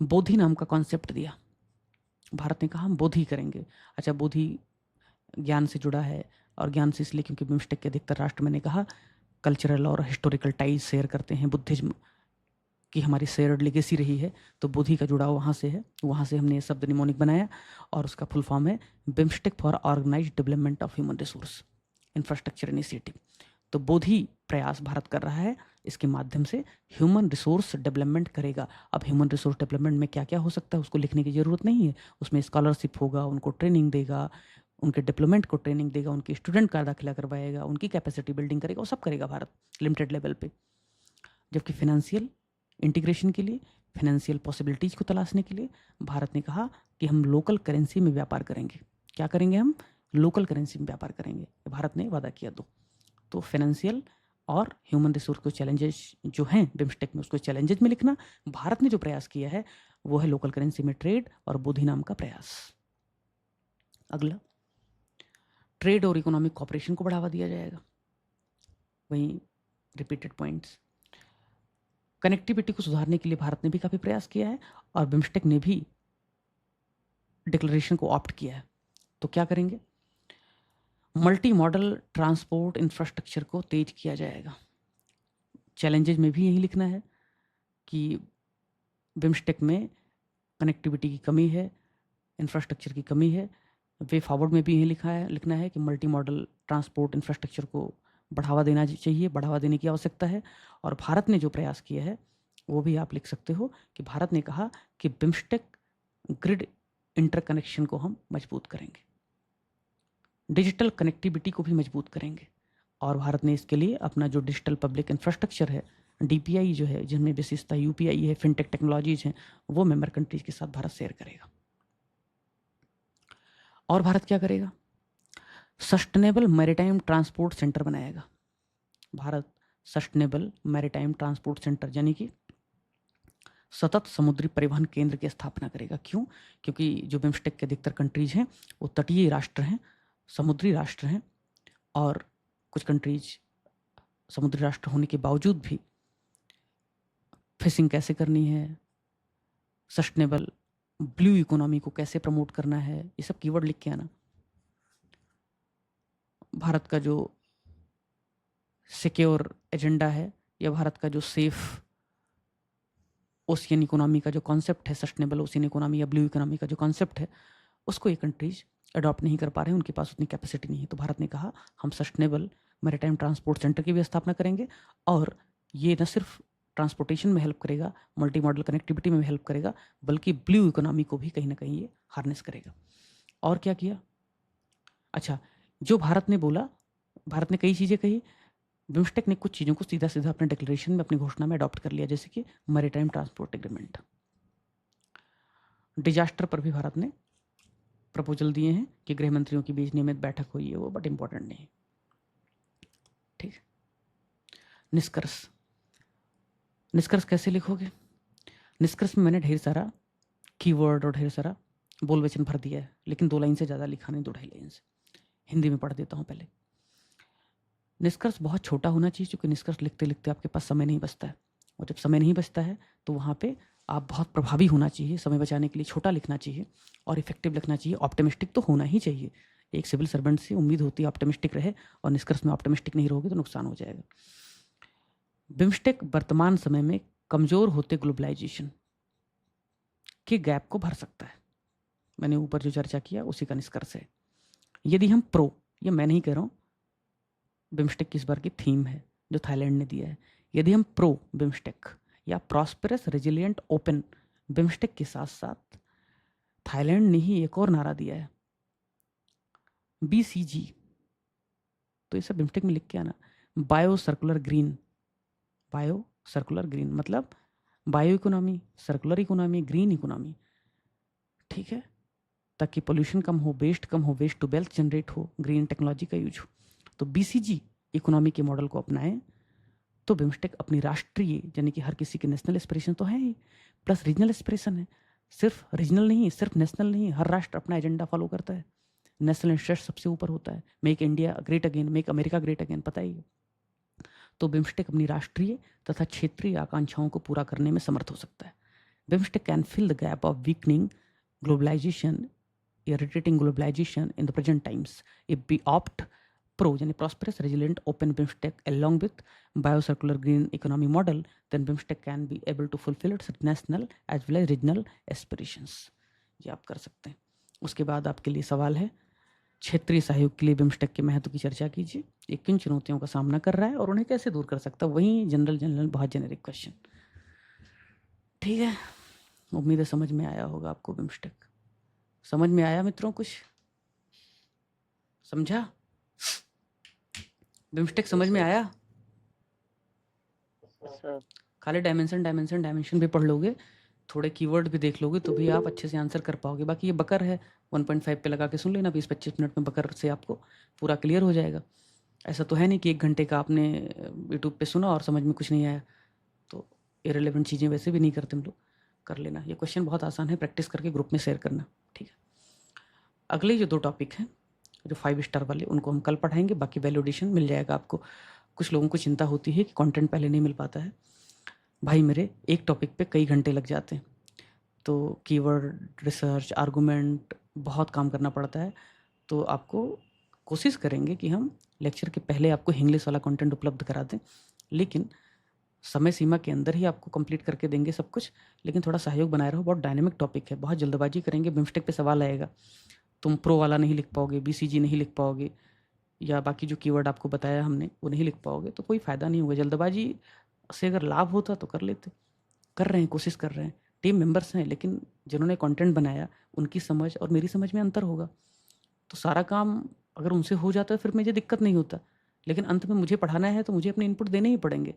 बोधि नाम का कॉन्सेप्ट दिया। भारत ने कहा हम बोधि करेंगे। अच्छा, बोधि ज्ञान से जुड़ा है, और ज्ञान से इसलिए क्योंकि बिम्स्टेक के अधिकतर राष्ट्र, मैंने कहा, कल्चरल और हिस्टोरिकल टाइज शेयर करते हैं, बुद्धिज्म की हमारी शेयर्ड लेगेसी रही है, तो बोधि का जुड़ाव वहाँ से है। वहाँ से हमने ये शब्द निमोनिक बनाया, और उसका फुल फॉर्म है BIMSTEC for organised development of human resource infrastructure initiative. तो बोधि प्रयास भारत कर रहा है, इसके माध्यम से ह्यूमन रिसोर्स डेवलपमेंट करेगा। अब ह्यूमन रिसोर्स डेवलपमेंट में क्या क्या हो सकता है उसको लिखने की ज़रूरत नहीं है, उसमें स्कॉलरशिप होगा, उनको ट्रेनिंग देगा, उनके डिप्लोमेंट को ट्रेनिंग देगा, उनके स्टूडेंट का दाखिला करवाएगा, उनकी कैपेसिटी बिल्डिंग करेगा, वो सब करेगा भारत लिमिटेड लेवल पे। जबकि फाइनेंशियल इंटीग्रेशन के लिए, फाइनेंशियल पॉसिबिलिटीज़ को तलाशने के लिए भारत ने कहा कि हम लोकल करेंसी में व्यापार करेंगे। क्या करेंगे? हम लोकल करेंसी में व्यापार करेंगे। भारत ने वादा किया दो। तो फाइनेंशियल और ह्यूमन रिसोर्स को चैलेंजेस जो हैं बिम्स्टेक में, उसको चैलेंजेस में लिखना। भारत ने जो प्रयास किया है वो है लोकल करेंसी में ट्रेड और बोधि नाम का प्रयास। अगला, ट्रेड और इकोनॉमिक कॉपरेशन को बढ़ावा दिया जाएगा। वहीं रिपीटेड पॉइंट्स, कनेक्टिविटी को सुधारने के लिए भारत ने भी काफ़ी प्रयास किया है, और बिम्स्टेक ने भी डिक्लेरेशन को ऑप्ट किया है। तो क्या करेंगे? मल्टी मॉडल ट्रांसपोर्ट इंफ्रास्ट्रक्चर को तेज किया जाएगा। चैलेंजेस में भी यही लिखना है कि बिम्स्टेक में कनेक्टिविटी की कमी है, इंफ्रास्ट्रक्चर की कमी है। वे फॉरवर्ड में भी यही लिखना है कि मल्टी मॉडल ट्रांसपोर्ट इंफ्रास्ट्रक्चर को बढ़ावा देना चाहिए, बढ़ावा देने की आवश्यकता है। और भारत ने जो प्रयास किया है वो भी आप लिख सकते हो कि भारत ने कहा कि बिम्स्टेक ग्रिड इंटरकनेक्शन को हम मजबूत करेंगे, डिजिटल कनेक्टिविटी को भी मजबूत करेंगे। और भारत ने इसके लिए अपना जो डिजिटल पब्लिक इंफ्रास्ट्रक्चर है, डीपीआई जो है, जिनमें विशेषता यूपीआई है, फिनटेक टेक्नोलॉजीज हैं, वो मेंबर कंट्रीज के साथ भारत शेयर करेगा। और भारत क्या करेगा? सस्टेनेबल मैरीटाइम ट्रांसपोर्ट सेंटर बनाएगा। Bharat sustainable maritime transport centre यानी कि सतत समुद्री परिवहन केंद्र की स्थापना करेगा। क्यों? क्योंकि जो बिम्स्टेक के अधिकतर कंट्रीज हैं वो तटीय राष्ट्र हैं, समुद्री राष्ट्र हैं, और कुछ कंट्रीज समुद्री राष्ट्र होने के बावजूद भी फिशिंग कैसे करनी है, सस्टेनेबल ब्लू इकोनॉमी को कैसे प्रमोट करना है, ये सब कीवर्ड लिख के आना। भारत का जो सिक्योर एजेंडा है, या भारत का जो सेफ ओशियन इकोनॉमी का जो कॉन्सेप्ट है, सस्टेनेबल ओशियन इकोनॉमी या ब्लू इकोनॉमी का जो कॉन्सेप्ट है, उसको ये कंट्रीज अडॉप्ट नहीं कर पा रहे हैं, उनके पास उतनी कैपेसिटी नहीं है। तो भारत ने कहा हम सस्टेनेबल मैरीटाइम ट्रांसपोर्ट सेंटर की भी स्थापना करेंगे, और ये न सिर्फ ट्रांसपोर्टेशन में हेल्प करेगा, मल्टी मॉडल कनेक्टिविटी में भी हेल्प करेगा, बल्कि ब्लू इकोनॉमी को भी कहीं ना कहीं ये हार्नेस करेगा। और क्या किया? अच्छा, जो भारत ने बोला, भारत ने कई चीज़ें कही, बिम्स्टेक ने कुछ चीज़ों को सीधा सीधा अपने डिक्लेरेशन में, अपनी घोषणा में अडॉप्ट कर लिया, जैसे कि मैरीटाइम ट्रांसपोर्ट एग्रीमेंट। डिजास्टर पर भी भारत ने प्रपोजल दिए हैं कि गृह मंत्रियों के बीच नियमित बैठक हुई है वो, बट इंपॉर्टेंट नहीं। ठीक। निष्कर्ष, निष्कर्ष कैसे लिखोगे? निष्कर्ष में मैंने ढेर सारा कीवर्ड और ढेर सारा बोल वचन भर दिया है, लेकिन 2 लाइन से ज़्यादा लिखा नहीं, 2-2.5 लाइन से। हिंदी में पढ़ देता हूँ पहले। निष्कर्ष बहुत छोटा होना चाहिए, क्योंकि निष्कर्ष लिखते लिखते आपके पास समय नहीं बचता है, और जब समय नहीं बचता है तो वहाँ पे आप बहुत प्रभावी होना चाहिए। समय बचाने के लिए छोटा लिखना चाहिए और इफेक्टिव लिखना चाहिए। ऑप्टिमिस्टिक तो होना ही चाहिए, एक सिविल सर्वेंट से उम्मीद होती है ऑप्टिमिस्टिक रहे, और निष्कर्ष में ऑप्टिमिस्टिक नहीं रहोगे तो नुकसान हो जाएगा। बिम्स्टेक वर्तमान समय में कमजोर होते ग्लोबलाइजेशन के गैप को भर सकता है। मैंने ऊपर जो चर्चा किया उसी का निष्कर्ष है। यदि हम प्रो, ये मैं नहीं कह रहा हूँ, बिम्स्टेक की इस बार की थीम है जो थाईलैंड ने दिया है, यदि हम प्रो बिम्स्टेक या प्रॉस्पेरस रेजिलिएंट ओपन बिम्स्टेक के साथ साथ थाईलैंड ने ही एक और नारा दिया है, BCG, तो ये सब बिम्स्टेक में लिख के आना, bio circular green. Bio circular green मतलब bio economy, circular economy, green economy, ठीक है, ताकि पोल्यूशन कम हो, वेस्ट कम हो, वेस्ट टू वेल्थ जनरेट हो, ग्रीन टेक्नोलॉजी का यूज हो। तो BCG इकोनॉमी के मॉडल को अपनाएं तो बिम्स्टेक अपनी राष्ट्रीय, यानी कि हर किसी की नेशनल एस्पिरेशन तो है ही, प्लस रीजनल एस्पिरेशन है। सिर्फ रीजनल नहीं, सिर्फ नेशनल नहीं, हर राष्ट्र अपना एजेंडा फॉलो करता है, नेशनल इंटरेस्ट सबसे ऊपर होता है। Make India great again, make America great again, पता ही है। तो बिम्स्टेक अपनी राष्ट्रीय तथा क्षेत्रीय आकांक्षाओं को पूरा करने में समर्थ हो सकता है। BIMSTEC can fill the gap of weakening globalisation, irritating globalization in the present times if we opt pro, यानी prosperous resilient open BIMSTEC along with biocircular green economy model, then BIMSTEC can be able to fulfill its national as well as regional aspirations। ये आप कर सकते हैं। उसके बाद आपके लिए सवाल है, क्षेत्रीय सहयोग के लिए बिम्स्टेक के महत्व की चर्चा कीजिए, ये किन चुनौतियों का सामना कर रहा है और उन्हें कैसे दूर कर सकता है। वहीं जनरल बहुत जेनेरिक क्वेश्चन, ठीक है। उम्मीद है समझ में आया होगा आपको बिम्स्टेक। समझ में आया मित्रों? कुछ समझा? बिम्स्टेक समझ में आया? खाली डायमेंशन भी पढ़ लोगे, थोड़े कीवर्ड भी देख लोगे तो भी आप अच्छे से आंसर कर पाओगे। बाकी ये बकर है, 1.5 पे लगा के सुन लेना, 20-25 मिनट में बकर से आपको पूरा क्लियर हो जाएगा। ऐसा तो है नहीं कि 1 घंटे का आपने यूट्यूब पे सुना और समझ में कुछ नहीं आया। तो इरेलेवेंट चीज़ें वैसे भी नहीं करते हम लोग, कर लेना। ये क्वेश्चन बहुत आसान है, प्रैक्टिस करके ग्रुप में शेयर करना, ठीक है। अगले जो 2 टॉपिक हैं जो 5 स्टार वाले, उनको हम कल पढ़ाएंगे, बाकी वैल्यूडेशन मिल जाएगा आपको। कुछ लोगों को चिंता होती है कि कंटेंट पहले नहीं मिल पाता है। भाई मेरे एक टॉपिक पे कई घंटे लग जाते हैं, तो कीवर्ड रिसर्च, आर्गूमेंट, बहुत काम करना पड़ता है। तो आपको कोशिश करेंगे कि हम लेक्चर के पहले आपको इंग्लिश वाला कंटेंट उपलब्ध करा दें, लेकिन समय सीमा के अंदर ही आपको कंप्लीट करके देंगे सब कुछ। लेकिन थोड़ा सहयोग बनाए रहो, बहुत डायनेमिक टॉपिक है, बहुत जल्दबाजी करेंगे बिम्स्टेक पे सवाल आएगा, तुम प्रो वाला नहीं लिख पाओगे, BCG नहीं लिख पाओगे, या बाकी जो कीवर्ड आपको बताया हमने वो नहीं लिख पाओगे, तो कोई फ़ायदा नहीं होगा। जल्दबाजी से अगर लाभ होता तो कर लेते, कर रहे हैं, कोशिश कर रहे हैं, टीम मेंबर्स हैं, लेकिन जिन्होंने कंटेंट बनाया उनकी समझ और मेरी समझ में अंतर होगा। तो सारा काम अगर उनसे हो जाता है फिर मुझे दिक्कत नहीं होता, लेकिन अंत में मुझे पढ़ाना है तो मुझे अपने इनपुट देने ही पड़ेंगे,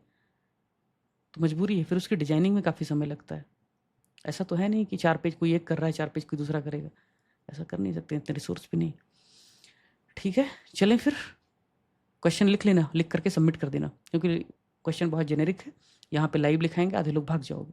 तो मजबूरी है। फिर उसकी डिजाइनिंग में काफ़ी समय लगता है। ऐसा तो है नहीं कि 4 पेज कोई एक कर रहा है, 4 पेज कोई दूसरा करेगा, ऐसा कर नहीं सकते, इतने रिसोर्स भी नहीं, ठीक है। चलें फिर, क्वेश्चन लिख लेना, लिख करके सबमिट कर देना, क्योंकि क्वेश्चन बहुत जेनेरिक है। यहाँ पे लाइव लिखाएंगे, आधे लोग भाग जाओगे,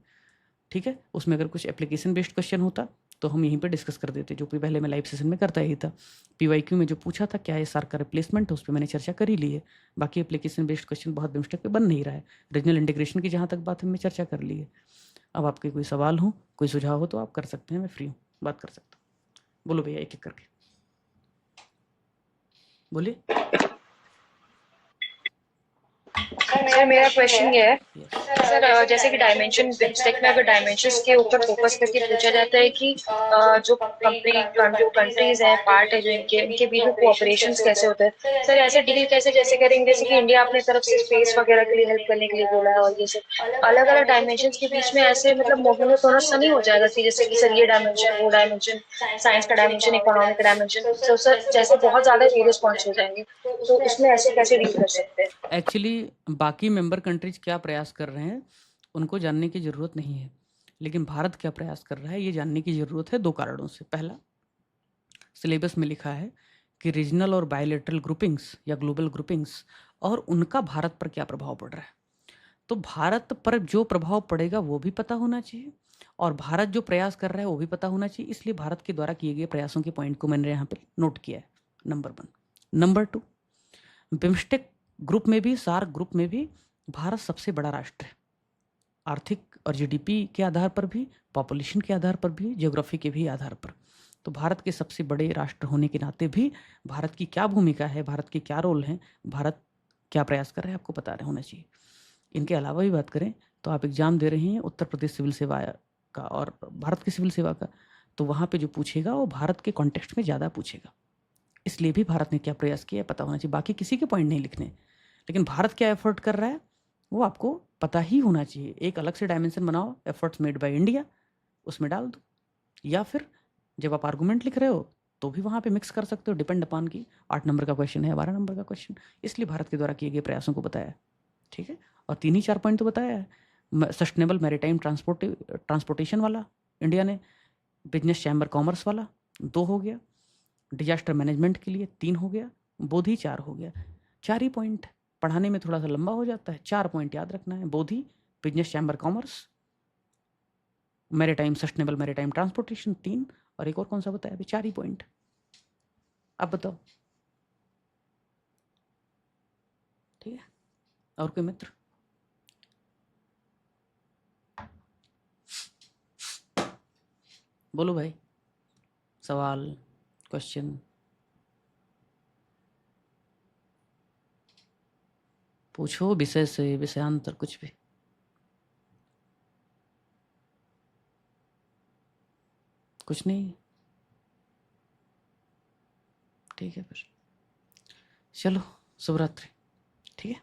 ठीक है। उसमें अगर कुछ एप्लीकेशन बेस्ड क्वेश्चन होता तो हम यहीं पे डिस्कस कर देते, जो कि पहले मैं लाइव सेशन में करता ही था। PYQ में जो पूछा था क्या ये सार का रिप्लेसमेंट है, उस पर मैंने चर्चा कर ही ली है। बाकी एप्लीकेशन बेस्ड क्वेश्चन बहुत बिम्स्टेक पे बन नहीं रहा है। रीजनल इंटीग्रेशन की जहाँ तक बात हमने चर्चा कर ली है। अब आपके कोई सवाल हो, कोई सुझाव हो तो आप कर सकते हैं, मैं फ्री हूँ, बात कर सकता हूँ। बोलो भैया, एक एक करके बोलिए। सर मेरा क्वेश्चन ये है, यस, सर जैसे कि डायमेंशन बिम्स्टेक में अगर डायमेंशंस के ऊपर फोकस करके पूछा जाता है कि जो कंट्रीज हैं, पार्ट है जो इनके बीच में कोऑपरेशंस कैसे होते हैं, सर ऐसे डील कैसे जैसे करेंगे, जैसे कि इंडिया अपने तरफ से स्पेस वगैरह के लिए हेल्प करने के लिए बोला है, और ये सब अलग अलग डायमेंशंस के बीच में ऐसे मतलब मोमेंट होना सा नहीं हो जाएगा कि जैसे कि सर ये डायमेंशन, वो डायमेंशन, साइंस का डायमेंशन, इकोनॉमिक का डायमेंशन, तो सर जैसे बहुत ज्यादा रिस्पॉन्स हो जाएंगे, तो उसमें ऐसे कैसे डील कर सकते हैं? एक्चुअली बाकी मेंबर कंट्रीज क्या प्रयास कर रहे हैं उनको जानने की ज़रूरत नहीं है, लेकिन भारत क्या प्रयास कर रहा है ये जानने की ज़रूरत है 2 कारणों से। पहला, सिलेबस में लिखा है कि रीजनल और बायलैटरल ग्रुपिंग्स या ग्लोबल ग्रुपिंग्स और उनका भारत पर क्या प्रभाव पड़ रहा है। तो भारत पर जो प्रभाव पड़ेगा वो भी पता होना चाहिए, और भारत जो प्रयास कर रहा है वो भी पता होना चाहिए। इसलिए भारत के द्वारा किए गए प्रयासों के पॉइंट को मैंने यहाँ पे नोट किया है, नंबर 1। नंबर 2, बिम्स्टेक ग्रुप में भी, सार्क ग्रुप में भी भारत सबसे बड़ा राष्ट्र है, आर्थिक और GDP के आधार पर भी, पॉपुलेशन के आधार पर भी, ज्योग्राफी के भी आधार पर। तो भारत के सबसे बड़े राष्ट्र होने के नाते भी भारत की क्या भूमिका है, भारत के क्या रोल हैं, भारत क्या प्रयास कर रहे हैं, आपको पता होना चाहिए। इनके अलावा भी बात करें तो आप एग्ज़ाम दे रहे हैं उत्तर प्रदेश सिविल सेवा का और भारत की सिविल सेवा का, तो वहाँ पे जो पूछेगा वो भारत के कॉन्टेक्स्ट में ज़्यादा पूछेगा। इसलिए भी भारत ने क्या प्रयास किया है पता होना चाहिए। बाकी किसी के पॉइंट नहीं लिखने, लेकिन भारत क्या एफर्ट कर रहा है वो आपको पता ही होना चाहिए। एक अलग से डायमेंशन बनाओ, एफर्ट्स मेड बाय इंडिया, उसमें डाल दो। या फिर जब आप आर्गूमेंट लिख रहे हो तो भी वहाँ पे मिक्स कर सकते हो, डिपेंड अपान की 8 नंबर का क्वेश्चन है, 12 नंबर का क्वेश्चन, इसलिए भारत के द्वारा किए गए प्रयासों को बताया। ठीक है, और 3 ही 4 पॉइंट तो बताया है। सस्टेनेबल मैरीटाइम ट्रांसपोर्टेशन वाला इंडिया ने, बिजनेस चैम्बर कॉमर्स वाला 2 हो गया, डिजास्टर मैनेजमेंट के लिए 3 हो गया, बोधि 4 हो गया। 4 ही पॉइंट, पढ़ाने में थोड़ा सा लंबा हो जाता है, 4 पॉइंट याद रखना है, Bodhi, business chamber commerce, maritime, sustainable maritime transportation 3, और एक और कौन सा बताया अभी, 4 ही पॉइंट। अब बताओ, ठीक है, और कोई मित्र? बोलो भाई, सवाल, क्वेश्चन पूछो, विषय से विषयांतर कुछ भी। कुछ नहीं, ठीक है फिर चलो, शुभ रात्रि। ठीक है।